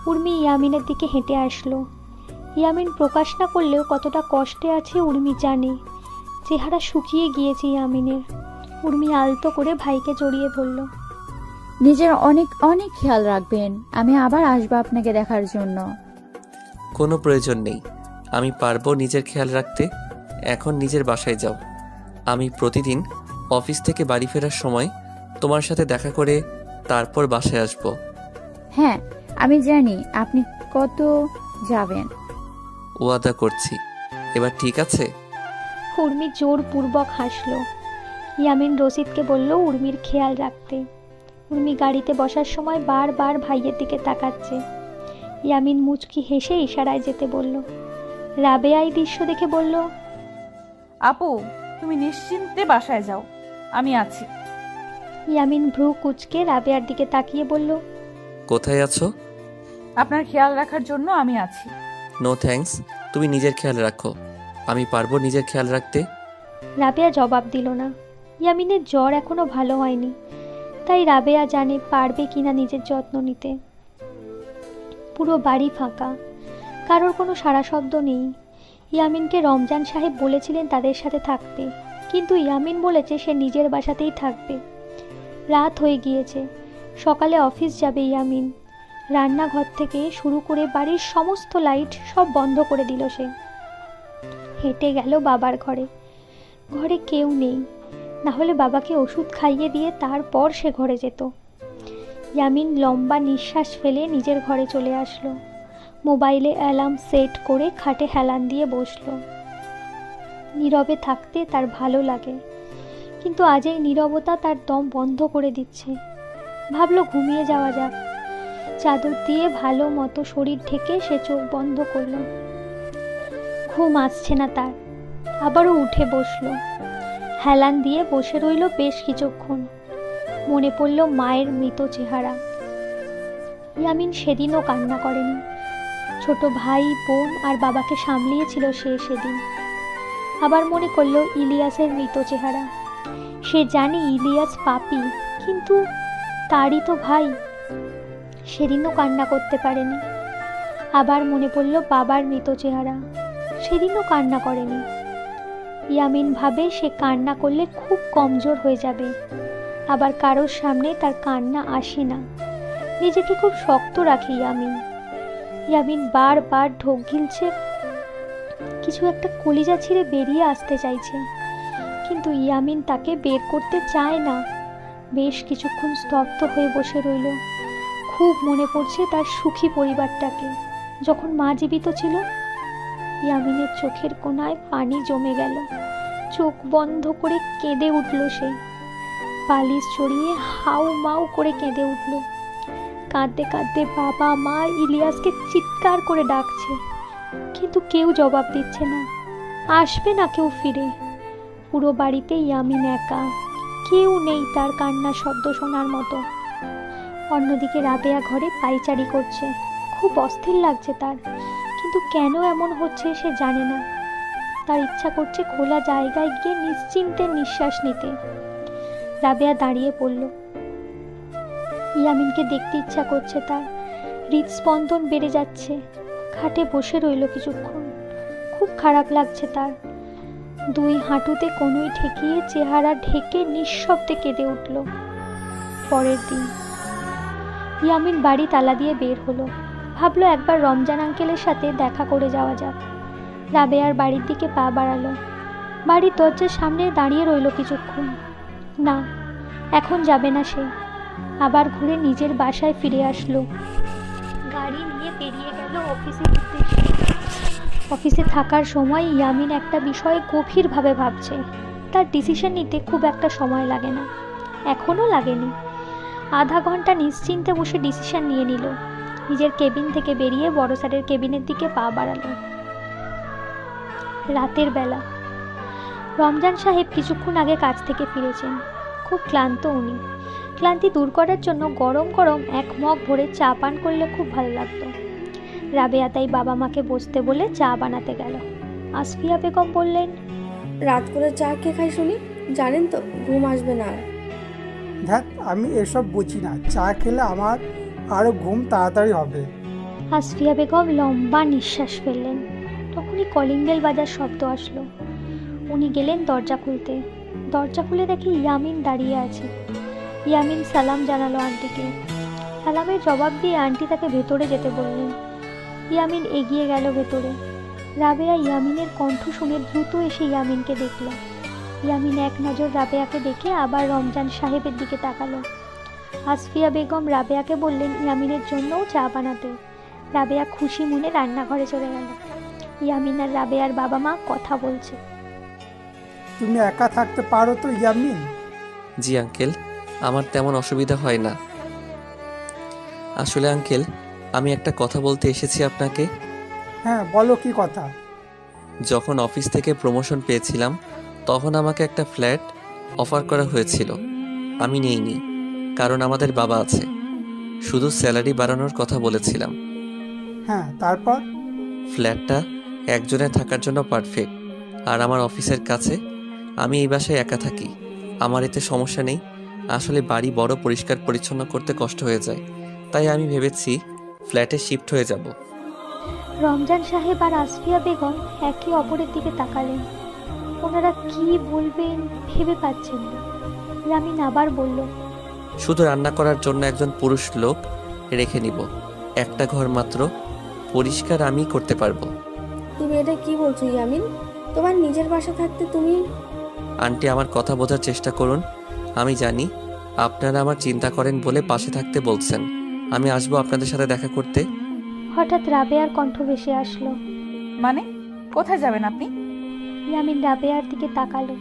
উর্মি ইয়ামিনের দিকে হেঁটে আসলো। ইয়ামিন প্রকাশ না করলেও কতটা কষ্টে আছে উর্মি জানে। চেহারা শুকিয়ে গিয়েছে ইয়ামিনের। উর্মি আলতো করে ভাইকে জড়িয়ে ধরল। নিজের অনেক অনেক খেয়াল রাখবেন। আমি আবার আসবো আপনাকে দেখার জন্য। কোনো প্রয়োজন নেই, আমি পারবো নিজের খেয়াল রাখতে। এখন নিজের বাসায় যাও। আমি প্রতিদিন অফিস থেকে বাড়ি ফেরার সময় তোমার সাথে দেখা করে তারপর বাসায় আসবো। হ্যাঁ, আমি জানি আপনি কত যাবেন। ওয়াদা করছি। এবার ঠিক আছে? উর্মি জোরপূর্বক হাসলো। ইয়ামিন রশিদকে বলল উর্মির খেয়াল রাখতে। উর্মি গাড়িতে বসার সময় বারবার ভাইয়ের দিকে তাকাচ্ছে। ইয়ামিন মুচকি হেসে ইশারায় যেতে বলল। রাবেয়া এই দৃশ্য দেখে বলল, আপু তুমি নিশ্চিন্তে বাসায় যাও, আমি আছি। ইয়ামিন ভ্রু কুচকে রাবেয়ার দিকে তাকিয়ে বলল, কোথায় আছো? আপনার খেয়াল রাখার জন্য আমি আছি। নো থ্যাঙ্কস, তুমি নিজের খেয়াল রাখো। আমি পারবো নিজের খেয়াল রাখতে। রাবেয়া জবাব দিল না। ইয়ামিনের জ্বর এখনো ভালো হয়নি, তাই রাবেয়া জানে পারবে কিনা নিজের যত্ন নিতে। পুরো বাড়ি ফাঁকা, কারোর কোনো সাড়া শব্দ নেই। ইয়ামিনকে রমজান সাহেব বলেছিলেন তাদের সাথে থাকতে, কিন্তু ইয়ামিন বলেছে সে নিজের বাসাতেই থাকবে। রাত হয়ে গিয়েছে, সকালে অফিস যাবে ইয়ামিন। রান্নাঘর থেকে শুরু করে বাড়ির সমস্ত লাইট সব বন্ধ করে দিল সে। হেঁটে গেল বাবার ঘরে। ঘরে কেউ নেই, না হলে বাবাকে ওষুধ খাইয়ে দিয়ে তারপর সে ঘরে যেত। ইয়ামিন লম্বা নিঃশ্বাস ফেলে নিজের ঘরে চলে আসলো। মোবাইলে অ্যালার্ম সেট করে খাটে হেলান দিয়ে বসলো। নীরবে থাকতে তার ভালো লাগে, কিন্তু আজ এই নীরবতা তার দম বন্ধ করে দিচ্ছে। ভাবলো ঘুমিয়ে যাওয়া যাক। চাদর দিয়ে ভালো মতো শরীর ঢেকে সে চোখ বন্ধ করলো। ঘুম আসছে না তার। আবারও উঠে বসলো। হেলান দিয়ে বসে রইল বেশ কিছুক্ষণ। মনে পড়ল মায়ের মৃত চেহারা। ইয়ামিন সেদিনও কান্না করেনি। ছোট ভাই বোন আর বাবাকে সামলিয়েছিল সে সেদিন। আবার মনে করল ইলিয়াসের মৃত চেহারা। সে জানে ইলিয়াস পাপী, কিন্তু তারই তো ভাই। সেদিনও কান্না করতে পারেনি। আবার মনে পড়ল বাবার মৃত চেহারা। সেদিনও কান্না করেনি। ইয়ামিন ভাবে সে কান্না করলে খুব কমজোর হয়ে যাবে। আবার কারোর সামনে তার কান্না আসে না। নিজেকে খুব শক্ত রাখে ইয়ামিন। ইয়ামিন বারবার ঢোক গিলছে, কিছু একটা কলিজা ছিঁড়ে বেরিয়ে আসতে চাইছে, কিন্তু ইয়ামিন তাকে বের করতে চায় না। বেশ কিছুক্ষণ স্তব্ধ হয়ে বসে রইল। খুব মনে পড়ছে তার সুখী পরিবারটাকে, যখন মা জীবিত ছিল। ইয়ামিনের চোখের কোণায় পানি জমে গেল। চোখ বন্ধ করে কেঁদে উঠল সে। বালিশ চড়িয়ে হাউ মাউ করে কেঁদে উঠল। কাঁদতে কাঁদতে বাবা মা ইলিয়াসকে চিৎকার করে ডাকছে, কিন্তু কেউ জবাব দিচ্ছে না। আসবে না কেউ ফিরে। পুরো বাড়িতে ইয়ামিন একা, কেউ নেই তার কান্নার শব্দ শোনার মতো। অন্যদিকে রাবেয়া ঘরে পায়চারি করছে। খুব অস্থির লাগছে তার, কিন্তু কেন এমন হচ্ছে সে জানে না। তার ইচ্ছা করছে খোলা জায়গায় গিয়ে নিশ্চিন্তে নিঃশ্বাস নিতে। রাবেয়া দাঁড়িয়ে পড়ল। ইয়ামিনকে দেখতে ইচ্ছা করছে তার। হৃদস্পন্দন বেড়ে যাচ্ছে। খাটে বসে রইল কিছুক্ষণ। খুব খারাপ লাগছে তার। দুই হাঁটুতে কোনোই ঠেকিয়ে চেহারা ঢেকে নিঃশব্দে কেঁদে উঠল। পরের দিন ইয়ামিন বাড়ি তালা দিয়ে বের হলো। ভাবলো একবার রমজান আঙ্কেলের সাথে দেখা করে যাওয়া যাক। রাবেয়ার বাড়ির দিকে পা বাড়ালো। বাড়ির দরজার সামনে দাঁড়িয়ে রইল কিছুক্ষণ। না, এখন যাবে না সে। আবার ঘুরে নিজের বাসায় ফিরে আসলো। গাড়ি নিয়ে বেরিয়ে গেল অফিসের উদ্দেশ্যে। অফিসে থাকার সময় ইয়ামিন একটা বিষয়ে গভীরভাবে ভাবছে। তার ডিসিশন নিতে খুব একটা সময় লাগে না, এখনও লাগেনি। আধা ঘন্টা নিশ্চিন্তে বসে ডিসিশন নিয়ে নিল। নিজের কেবিন থেকে বেরিয়ে বড় স্যারের কেবিনের দিকে পা বাড়ালো। রাতের বেলা। রমজান সাহেব কিছুক্ষণ আগে কাজ থেকে ফিরেছেন। খুব ক্লান্ত উনি। ক্লান্তি দূর করার জন্য গরম গরম এক মগ ভরে চা পান করলে খুব ভালো লাগতো। রাবেয়া তাই বাবা মাকে বসতে বলে চা বানাতে গেল। আসফিয়া বেগম বললেন, রাত করে চা কে খাই শুনি? জানেন তো ঘুম আসবে না আর। ধ্যাত, আমি এসব বুঝি না। চা খেলে আমার আরও ঘুম তাড়াতাড়ি হবে। আসফিয়া বেগম লম্বা নিঃশ্বাস ফেললেন। তখনই কলিং বেল বাজার শব্দ আসলো। উনি গেলেন দরজা খুলতে। দরজা খুলে দেখি ইয়ামিন দাঁড়িয়ে আছে। ইয়ামিন সালাম জানালো আন্টিকে। সালামের জবাব দিয়ে আন্টি তাকে ভেতরে যেতে বললেন। ইয়ামিন এগিয়ে গেল ভেতরে। রাবেয়া ইয়ামিনের কণ্ঠ শুনে দ্রুত এসে ইয়ামিনকে দেখল। ইয়ামিন এক নজর রাবেয়াকে দেখে আবার রমজান সাহেবের দিকে তাকালো। আসফিয়া বেগম রাবেয়াকে বললেন ইয়ামিনের জন্যও চা বানাতে। রাবেয়া খুশি মনে রান্নাঘরে চলে গেল। ইয়ামিন আর রাবেয়ার বাবা মা কথা বলছে। তুমি একা থাকতে পারো তো ইয়ামিন? জি আঙ্কেল, আমার তেমন অসুবিধা হয় না। আসলে আঙ্কেল, আমি একটা কথা বলতে এসেছি আপনাকে। হ্যাঁ, বলো কি কথা? যখন অফিস থেকে প্রমোশন পেয়েছিলাম তখন আমাকে একটা ফ্ল্যাট অফার করা হয়েছিল। আমি নিইনি, কারণ আমাদের বাবা আছে। শুধু স্যালারি বাড়ানোর কথা বলেছিলাম। হ্যাঁ, তারপর? ফ্ল্যাটটা একজনের থাকার জন্য পারফেক্ট, আর আমার অফিসের কাছে। আমি এই বাসায় একা থাকি, আমার এতে সমস্যা নেই। আসলে বাড়ি বড়, পরিষ্কার পরিচ্ছন্ন করতে কষ্ট হয়ে যায়, তাই আমি ভেবেছি ফ্ল্যাটে শিফট হয়ে যাব। রমজান সাহেব আর আসফিয়া বেগম একে অপরের দিকে তাকালেন। ওনারা কি বলবেন ভেবে পাচ্ছেন না। ইয়ামিন আবার বলল, শুধু রান্না করার জন্য একজন পুরুষ লোক রেখে নিব। একটা ঘর মাত্র, পরিষ্কার আমি করতে পারবো। তুমি এটা কি বলছো ইয়ামিন? তোমার নিজের বাসা থাকতে তুমি... আন্টি, আমার কথা বোঝার চেষ্টা করুন। আমি জানি আপনারা আমার চিন্তা করেন বলে পাশে থাকতে বলছেন। আমি আসবো আপনাদের সাথে দেখা করতে। হঠাৎ রাবেয়ার কণ্ঠ ভেসে আসলো। মানে কোথায় যাবেন আপনি? ইয়ামিন রাবেয়ার দিকে তাকালো।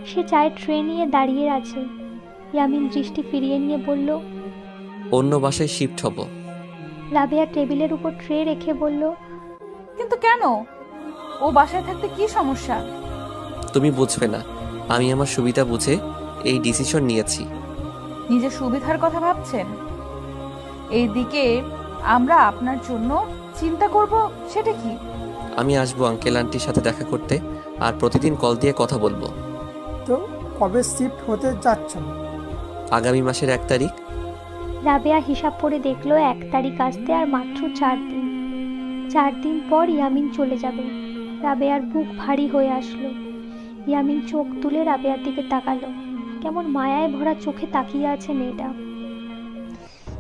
সে চায়ের ট্রে নিয়ে দাঁড়িয়ে আছে। ইয়ামিন দৃষ্টি ফিরিয়ে নিয়ে বলল, অন্য বাসায় শিফট হব। রাবেয়া টেবিলের উপর ট্রে রেখে বলল, কিন্তু কেন? ও বাসায় থাকতে কি সমস্যা? তুমি বুঝবে না। আমি আমার সুবিধা বুঝে এই ডিসিশন নিয়েছি। নিজের সুবিধার কথা ভাবছেন? এইদিকে আমরা আপনার জন্য চিন্তা করব, সেটা কি? আমি আসবো আঙ্কেল আন্টির সাথে দেখা করতে, আর প্রতিদিন কল দিয়ে কথা বলবো। তো কবে শিফট হতে যাচ্ছ? আগামী মাসের 1 তারিখ। রাবেয়া হিসাব করে দেখলো 1 তারিখ আসতে আর মাত্র 4 দিন। 4 দিন পর ইয়ামিন চলে যাবে। রাবেয়ার বুক ভারী হয়ে আসলো। ইয়ামিন চোখ তুলে রাবেয়ার দিকে তাকালো। কেমন মায়ায় ভরা চোখে তাকিয়ে আছে মেয়েটা।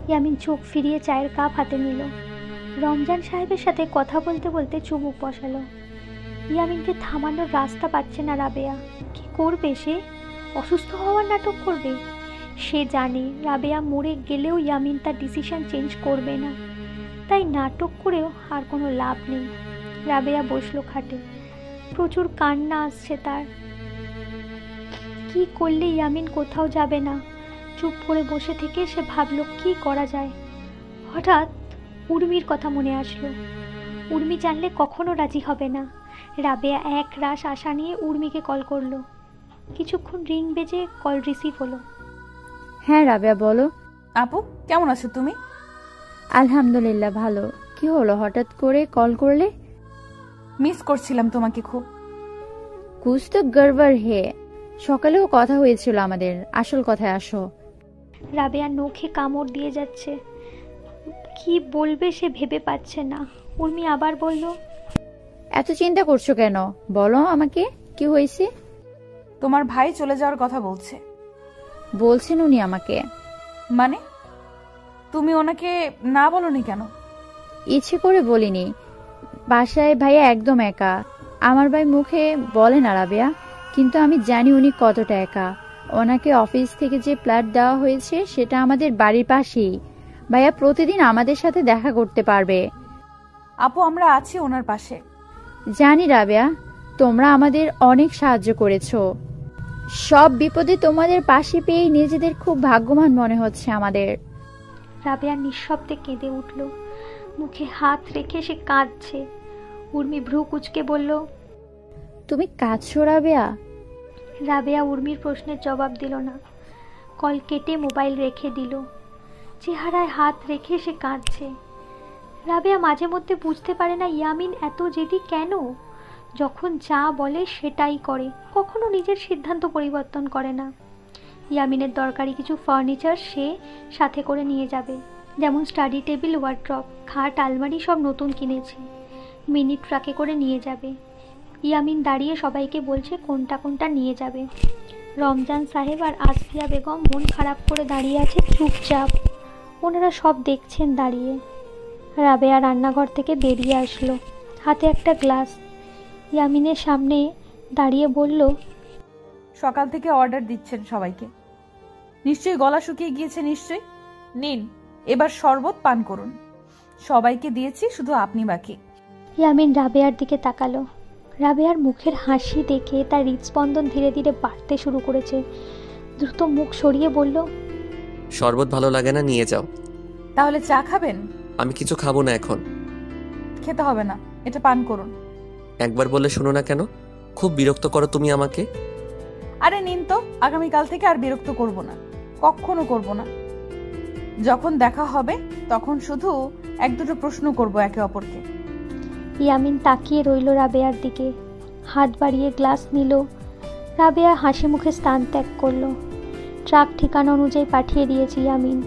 ইয়ামিন চোখ ফিরিয়ে চায়ের কাপ হাতে নিল। রমজান সাহেবের সাথে কথা বলতে বলতে চুমুক বসালো। ইয়ামিনকে থামানোর রাস্তা পাচ্ছে না রাবেয়া। কি করবে সে? অসুস্থ হওয়ার নাটক করবে? সে জানে রাবেয়া মরে গেলেও ইয়ামিন তার ডিসিশন চেঞ্জ করবে না, তাই নাটক করেও আর কোনো লাভ নেই। রাবেয়া বসলো খাটে। প্রচুর কান্না আসছে তার। কি করলে ইয়ামিন কোথাও যাবে না? চুপ করে বসে থেকে সে ভাবলো কি করা যায়। হঠাৎ উর্মির কথা মনে আসলো। উর্মি জানলে কখনো রাজি হবে না। রাবেয়া এক রাশ আশা নিয়ে উর্মিকে কল করলো। কিছুক্ষণ রিং বেজে কল রিসিভ হলো। হ্যাঁ রাবেয়া, বলো। আপু, কেমন আছো তুমি? আলহামদুলিল্লাহ ভালো। কি হলো, হঠাৎ করে কল করলে? মিস করছিলাম তোমাকে খুব। কুছ তো গড়বড় হে। সকালেও কথা হয়েছিল আমাদের। আসল কথায় আসো। রাবেয়া নখে কামড় দিয়ে যাচ্ছে। কি বলবে সে ভেবে পাচ্ছে না। উর্মি আবার বলল, এত চিন্তা করছো কেন? বলো আমাকে, কি হয়েছে? তোমার ভাই চলে যাওয়ার কথা বলছে। বলছেন উনি আমাকে? মানে তুমি ওনাকে না বলনি কেন? ইচ্ছে করে বলিনি। বাসায় ভাইয়া একদম একা। আমার ভাই মুখে বলে না রাবেয়া, কিন্তু আমি জানি উনি কতটা একা। ওনাকে অফিস থেকে যে ফ্ল্যাট দেওয়া হয়েছে সেটা আমাদের বাড়ির পাশেই। ভাইয়া প্রতিদিন আমাদের সাথে দেখা করতে পারবে। আপু, আমরা আছি ওনার পাশে। জানি রাবেয়া, তোমরা আমাদের অনেক সাহায্য করেছো। সব বিপদে তোমাদের পাশে পেয়ে নিজেদের খুব ভাগ্যবান মনে হচ্ছে আমাদের। রাবেয়া নিঃশব্দে কেঁদে উঠল। মুখে হাত রেখে সে কাঁদছে। উর্মি ভ্রু কুঁচকে বলল, তুমি কাঁদছো রাবেয়া? রাবেয়া উর্মির প্রশ্নের জবাব দিল না। কল কেটে মোবাইল রেখে দিল। চেহারায় হাত রেখে সে কাঁদছে। রাবেয়া মাঝে মধ্যে বুঝতে পারে না ইয়ামিন এত জেদি কেন। যখন যা বলে সেটাই করে, কখনো নিজের সিদ্ধান্ত পরিবর্তন করে না। ইয়ামিনের দরকারি কিছু ফার্নিচার সে সাথে করে নিয়ে যাবে, যেমন স্টাডি টেবিল, ওয়ার্ড্রপ, খাট, আলমারি সব নতুন কিনেছে। মিনি ট্রাকে করে নিয়ে যাবে। ইয়ামিন দাঁড়িয়ে সবাইকে বলছে কোনটা কোনটা নিয়ে যাবে। রমজান সাহেব আর আসফিয়া বেগম মন খারাপ করে দাঁড়িয়ে আছে চুপচাপ। ওনারা সব দেখছেন দাঁড়িয়ে। রাবেয়া রান্নাঘর থেকে বেরিয়ে আসলো, হাতে একটা গ্লাস। ইয়ামিনের সামনে দাঁড়িয়ে বলল, সকাল থেকে অর্ডার দিচ্ছেন সবাইকে, নিশ্চয়ই গলা শুকিয়ে গিয়েছে। নিশ্চয়ই নিন, এবার শরবত পান করুন। সবাইকে দিয়েছি, শুধু আপনি বাকি। ইয়ামিন রাবেয়ার দিকে তাকালো। রাবেয়ার মুখের হাসি দেখে তার হৃদস্পন্দন ধীরে ধীরে বাড়তে শুরু করেছে। দ্রুত মুখ সরিয়ে বলল, শরবত ভালো লাগে না, নিয়ে যাও। তাহলে চা খাবেন? আমি কিছু খাবো না এখন। খেতে হবে না, এটা পান করুন। একবার বললে শুনো না কেন? খুব বিরক্ত করো তুমি আমাকে। আরে নিন তো, আগামীকাল থেকে আর বিরক্ত করব না, কখনো করব না। যখন দেখা হবে তখন শুধু 1-2 প্রশ্ন করব একে অপরকে। ইয়ামিন তাকিয়ে রইল রাবেয়ার দিকে। হাত বাড়িয়ে গ্লাস নিল। রাবেয়া হাসি মুখে স্থান ত্যাগ করলো। ট্রাক ঠিকানা অনুযায়ী পাঠিয়ে দিয়েছে ইয়ামিন।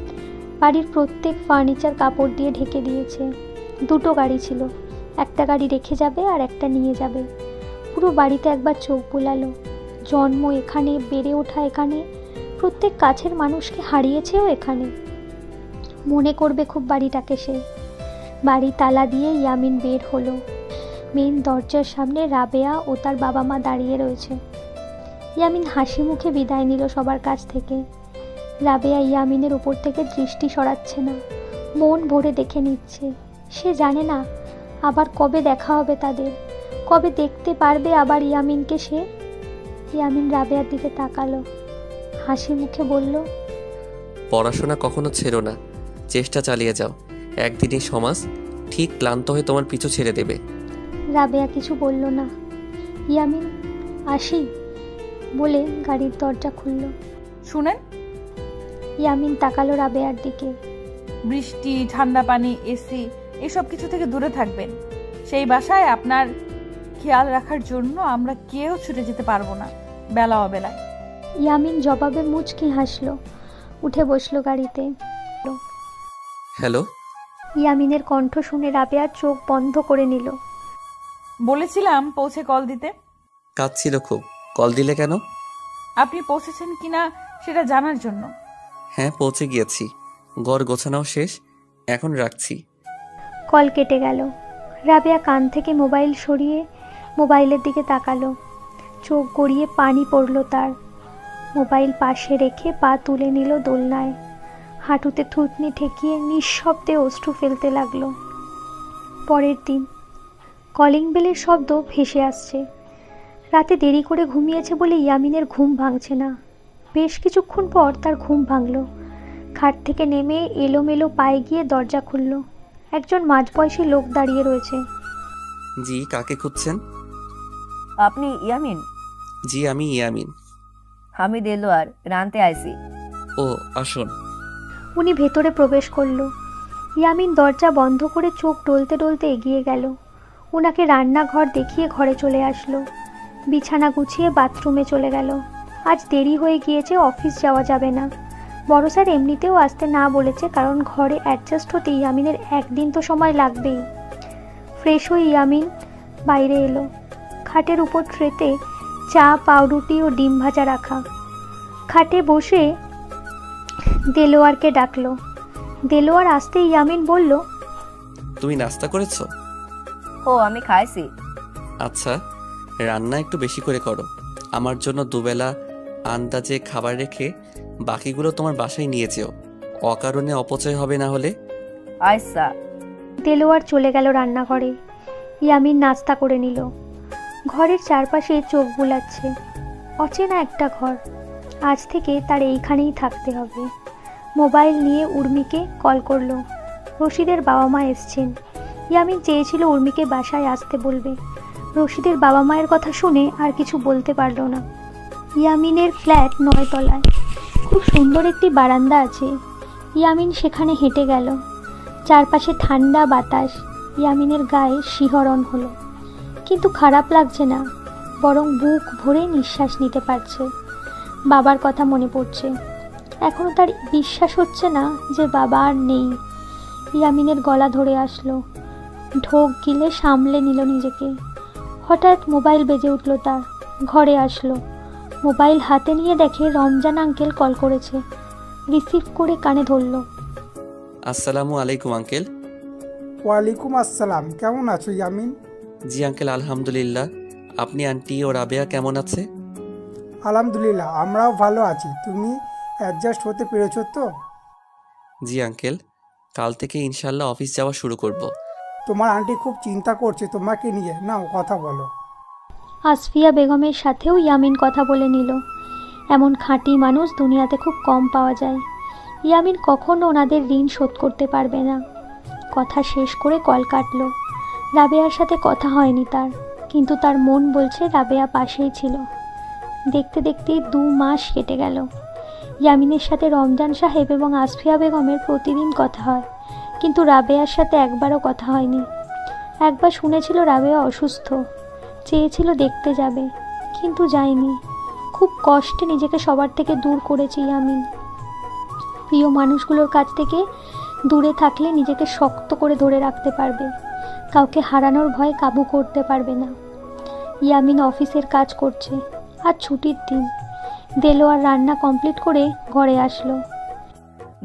বাড়ির প্রত্যেক ফার্নিচার কাপড় দিয়ে ঢেকে দিয়েছে। 2টো গাড়ি ছিল, একটা গাড়ি রেখে যাবে আর একটা নিয়ে যাবে। পুরো বাড়িতে একবার চোখ বোলালো। জন্ম এখানে, বেড়ে ওঠা এখানে, প্রত্যেক কাছের মানুষকে হারিয়েছেও এখানে। মনে করবে খুব বাড়িটাকে সে। বাড়ি তালা দিয়ে ইয়ামিন বের হলো। মেন দরজার সামনে রাবেয়া ও তার বাবা মা দাঁড়িয়ে রয়েছে। ইয়ামিন হাসি মুখে বিদায় নিল সবার কাছ থেকে। রাবেয়া ইয়ামিনের উপর থেকে দৃষ্টি সরাচ্ছে না, মন ভরে দেখে নিচ্ছে। সে জানে না আবার কবে দেখা হবে তাদের, কবে দেখতে পারবে আবার ইয়ামিনকে সে। ইয়ামিন রাবেয়ার দিকে তাকালো, হাসি মুখে বলল, পড়াশোনা কখনো ছেড়ো না, চেষ্টা চালিয়ে যাও। একদিনই সমাজ ঠিক ক্লান্ত হয়ে তোমার পিছু ছেড়ে দেবে। রাবেয়া কিছু বলল না। ইয়ামিন আসি বলে গাড়ির দরজা খুলল। শুনেন, ইয়ামিন তাকালো রাবেয়ার দিকে। বৃষ্টি, ঠান্ডা পানি, এসি এসব কিছু থেকে দূরে থাকবেন। সেই বাসায় আপনার খেয়াল রাখার জন্য আমরা কেউ ছুটে যেতে পারবো না বেলা অবেলায়। ইয়ামিন জবাবে মুচকি হাসলো, উঠে বসলো গাড়িতে। হ্যালো। ইয়ামিনের কণ্ঠ শুনে রাবেয়া চোখ বন্ধ করে নিল। বলেছিলাম পৌঁছে কল দিতে। কাজ ছিল খুব, কল দিলে কেন? আপনি পৌঁছেছেন কিনা সেটা জানার জন্য। হ্যাঁ, পৌঁছে গিয়েছি, ঘর গোছানোও শেষ, এখন রাখছি। কল কেটে গেল। রাবেয়া কান থেকে মোবাইল সরিয়ে মোবাইলের দিকে তাকালো। চোখ গড়িয়ে পানি পড়লো তার। মোবাইল পাশে রেখে পা তুলে নিল দোলনায়। হাঁটুতে থুতনি ঠেকিয়ে নিঃশব্দে অশ্রু ফেলতে লাগলো। পরের দিন কলিং বেলের শব্দ ভেসে আসছে। রাতে দেরি করে ঘুমিয়েছে বলে ইয়ামিনের ঘুম ভাঙছে না। বেশ কিছুক্ষণ পর তার ঘুম ভাঙল। খাট থেকে নেমে এলোমেলো পায়ে গিয়ে দরজা খুলল। একজন মাঝবয়সী লোক দাঁড়িয়ে রয়েছে। জি, কাকে খুঁজছেন? আপনি ইয়ামিন? জি, আমি ইয়ামিন। আমি দেলোয়ার, রানতে আইছি। ও, আসুন। উনি ভেতরে প্রবেশ করলো। ইয়ামিন দরজা বন্ধ করে চোখ ডলতে ডলতে এগিয়ে গেল। ওনাকে রান্নাঘর দেখিয়ে ঘরে চলে আসলো। বিছানা গুছিয়ে বাথরুমে চলে গেল। আজ দেরি হয়ে গিয়েছে, অফিস যাওয়া যাবে না। বড় স্যার এমনিতেও আসতে না বলেছে, কারণ ঘরে অ্যাডজাস্ট হতে ইয়ামিনের একদিন তো সময় লাগবেই। ফ্রেশ হয়ে ইয়ামিন বাইরে এলো। খাটের উপর ট্রেতে চা, পাউরুটি ও ডিম ভাজা রাখা। খাটে বসে দেলোয়ারকে ডাকলো। দেলোয়ার আসতেই ইয়ামিন বলল, তুমি নাস্তা করেছো? ও, আমি খাইছি। আচ্ছা, রান্না একটু বেশি করে করো। আমার জন্য দুবেলা আন্দাজে খাবার রেখে বাকিগুলো তোমার বাসায় নিয়ে যেও, অকারণে অপচয় হবে না হলে। আচ্ছা। দেলোয়ার চলে গেল রান্নাঘরে। ইয়ামিন নাস্তা করে নিল। ঘরের চারপাশে চোখ বুলাচ্ছে। অচেনা একটা ঘর। আজ থেকে তার এইখানেই থাকতে হবে। মোবাইল নিয়ে উর্মিকে কল করলো। রশিদের বাবা মা এসছেন। ইয়ামিন চেয়েছিল উর্মিকে বাসায় আসতে বলবে। রশিদের বাবা মায়ের কথা শুনে আর কিছু বলতে পারলো না। ইয়ামিনের ফ্ল্যাট 9 তলায়। খুব সুন্দর একটি বারান্দা আছে। ইয়ামিন সেখানে হেঁটে গেল। চারপাশে ঠান্ডা বাতাস। ইয়ামিনের গায়ে শিহরণ হলো, কিন্তু খারাপ লাগছে না, বরং বুক ভরে নিঃশ্বাস নিতে পারছে। বাবার কথা মনে পড়ছে। এখনও তার বিশ্বাস হচ্ছে না যে বাবা আর নেই। ইয়ামিনের গলা ধরে আসলো। ঢোক গিলে সামলে নিল নিজেকে। হঠাৎ মোবাইল বেজে উঠল তার। ঘরে আসলো। মোবাইল হাতে নিয়ে দেখে রমজান আঙ্কেল কল করেছে। রিসিভ করে কানে ধরল। আসসালামু আলাইকুম আঙ্কেল। ওয়ালাইকুম আসসালাম। কেমন আছো ইয়ামিন? জি আঙ্কেল, আলহামদুলিল্লাহ। আপনি, আন্টি ও রাবেয়া কেমন আছে? আলহামদুলিল্লাহ, আমরাও ভালো আছি। তুমি অ্যাডজাস্ট হতে পেরেছো তো? জি আঙ্কেল, কাল থেকে ইনশাল্লাহ অফিস যাওয়া শুরু করব। তোমার আন্টি খুব চিন্তা করছে তোমাকে নিয়ে, নাও কথা বলো। আসফিয়া বেগমের সাথেও ইয়ামিন কথা বলে নিল। এমন খাঁটি মানুষ দুনিয়াতে খুব কম পাওয়া যায়। ইয়ামিন কখনো ওনাদের ঋণ শোধ করতে পারবে না। কথা শেষ করে কল কাটলো। রাবেয়ার সাথে কথা হয়নি তার, কিন্তু তার মন বলছে রাবেয়া পাশেই ছিল। দেখতে দেখতে 2 মাস কেটে গেল। ইয়ামিনের সাথে রমজান সাহেব এবং আসফিয়া বেগমের প্রতিদিন কথা হয়, কিন্তু রাবেয়ার সাথে একবারও কথা হয়নি। একবার শুনেছিল রাবেয়া অসুস্থ, চেয়েছিল দেখতে যাবে, কিন্তু যায়নি। খুব কষ্টে নিজেকে সবার থেকে দূর করেছে ইয়ামিন। প্রিয় মানুষগুলোর কাছ থেকে দূরে থাকলে নিজেকে শক্ত করে ধরে রাখতে পারবে। কাউকে হারানোর ভয় কাবু করতে পারবে না। ইয়ামিন অফিসের কাজ করছে, আর ছুটির দিন। দেলোয়ার রান্না কমপ্লিট করে ঘরে আসলো।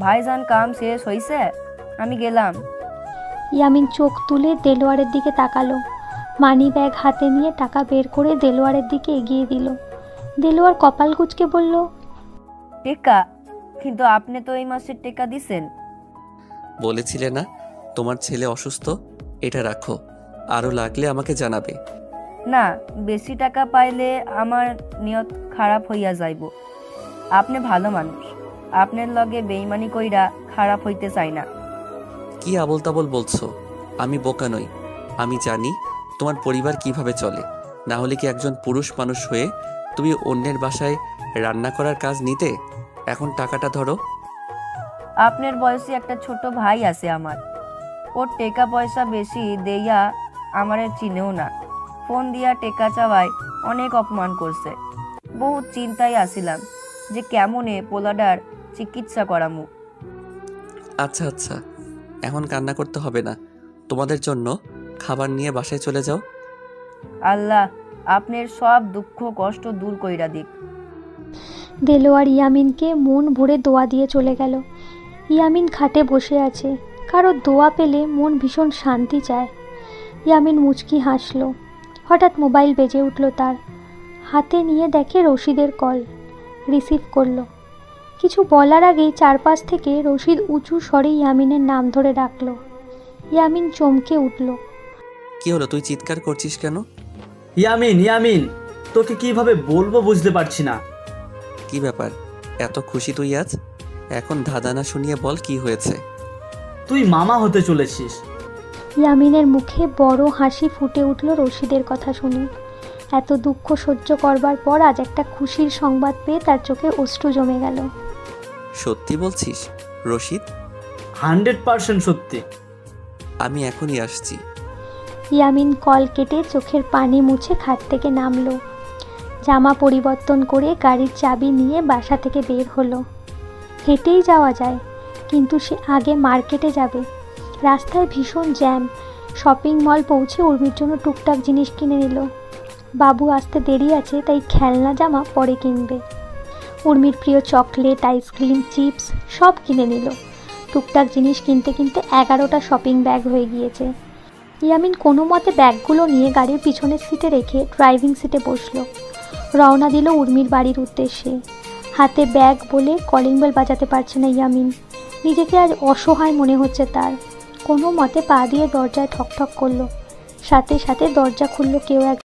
ভাইজান কাম শেষ হইছে, আমি গেলাম। ইয়ামিন চোখ তুলে দেলোয়ারের দিকে তাকালো। মানি ব্যাগ হাতে নিয়ে টাকা বের করে দেলোয়ারের দিকে এগিয়ে দিল। দেলোয়ার কপাল কুঁচকে বলল, টেকা? কিন্তু আপনি তো এই মাসের টেকা দিছেন। বলেছিলে না তোমার ছেলে অসুস্থ, এটা রাখো, আরও লাগলে আমাকে জানাবে। না, বেশি টাকা পাইলে আমার নিয়ত খারাপ হইয়া যাইব। আপনি ভালো মানুষ, আপনার লগে বেইমানি কইরা খারাপ হইতে চাই না। কি আবল তাবল বলছো? আমি বোকা নই, আমি জানি তোমার পরিবার কিভাবে চলে। না হলে কি একজন পুরুষ মানুষ হয়ে তুমি অন্যের বাসায় রান্না করার কাজ নিতে? এখন টাকাটা ধরো। আপনার বয়সী একটা ছোট ভাই আছে আমার, ওর টেকা পয়সা বেশি দেইয়া আমারে চিনেও না। ফোন দিয়া টেকা চাওয়ায় অনেক অপমান করছে। বহুত চিন্তায় আসিলাম যে কেমনে পোলাডার চিকিৎসা করামু। আচ্ছা আচ্ছা, এখন কান্না করতে হবে না, তোমাদের জন্য খাবার নিয়ে বাসায় চলে যাও। আল্লাহ আপনার সব দুঃখ কষ্ট দূর কইরা দিক। দেলোয়ার ইয়ামিনকে মন ভরে দোয়া দিয়ে চলে গেল। ইয়ামিন খাটে বসে আছে, কারো দোয়া পেলে মন ভীষণ শান্তি চায়। ইয়ামিন মুচকি হাসলো। হঠাৎ মোবাইল বেজে উঠল তার। হাতে নিয়ে দেখে রশিদের কল। রিসিভ করলো। কিছু বলার আগেই চারপাশ থেকে রশিদ উঁচু স্বরে ইয়ামিনের নাম ধরে ডাকলো। ইয়ামিন চমকে উঠল। কি হলো, তুই চিৎকার করছিস কেন? ইয়ামিন, ইয়ামিন, তোকে কিভাবে বলবো বুঝতে পারছি না। কি ব্যাপার, এত খুশি তুই আজ? এখন ধাঁধানা শুনিয়ে বল কি হয়েছে। তুই মামা হতে চলেছিস। ইয়ামিনের মুখে বড় হাসি ফুটে উঠল রশিদের কথা শুনে। এত দুঃখ সহ্য করবার পর আজ একটা খুশির সংবাদ পেয়ে তার চোখে অশ্রু জমে গেল। সত্যি বলছিস রশিদ? 100% সত্যি। আমি এখনই আসছি। ইয়ামিন কল কেটে চোখের পানি মুছে খাট থেকে নামলো। জামা পরিবর্তন করে গাড়ির চাবি নিয়ে বাসা থেকে বের হলো। হেঁটেই যাওয়া যায়, কিন্তু সে আগে মার্কেটে যাবে। রাস্তায় ভীষণ জ্যাম। শপিং মল পৌঁছে উর্মির জন্য টুকটাক জিনিস কিনে নিল। বাবু আসতে দেরি আছে, তাই খেলনা জামা পরে কিনবে। উর্মির প্রিয় চকলেট, আইসক্রিম, চিপস সব কিনে নিল। টুকটাক জিনিস কিনতে কিনতে 11টা শপিং ব্যাগ হয়ে গিয়েছে। ইয়ামিন কোনো মতে ব্যাগগুলো নিয়ে গাড়ির পিছনের সিটে রেখে ড্রাইভিং সিটে বসলো। রওনা দিল উর্মির বাড়ির উদ্দেশ্যে। হাতে ব্যাগ বলে কলিং বেল বাজাতে পারছে না ইয়ামিন। নিজেকে আজ অসহায় মনে হচ্ছে তার। কোনো মতে পা দিয়ে দরজায় ঠকঠক করলো। সাথে সাথে দরজা খুলল কেউ এক।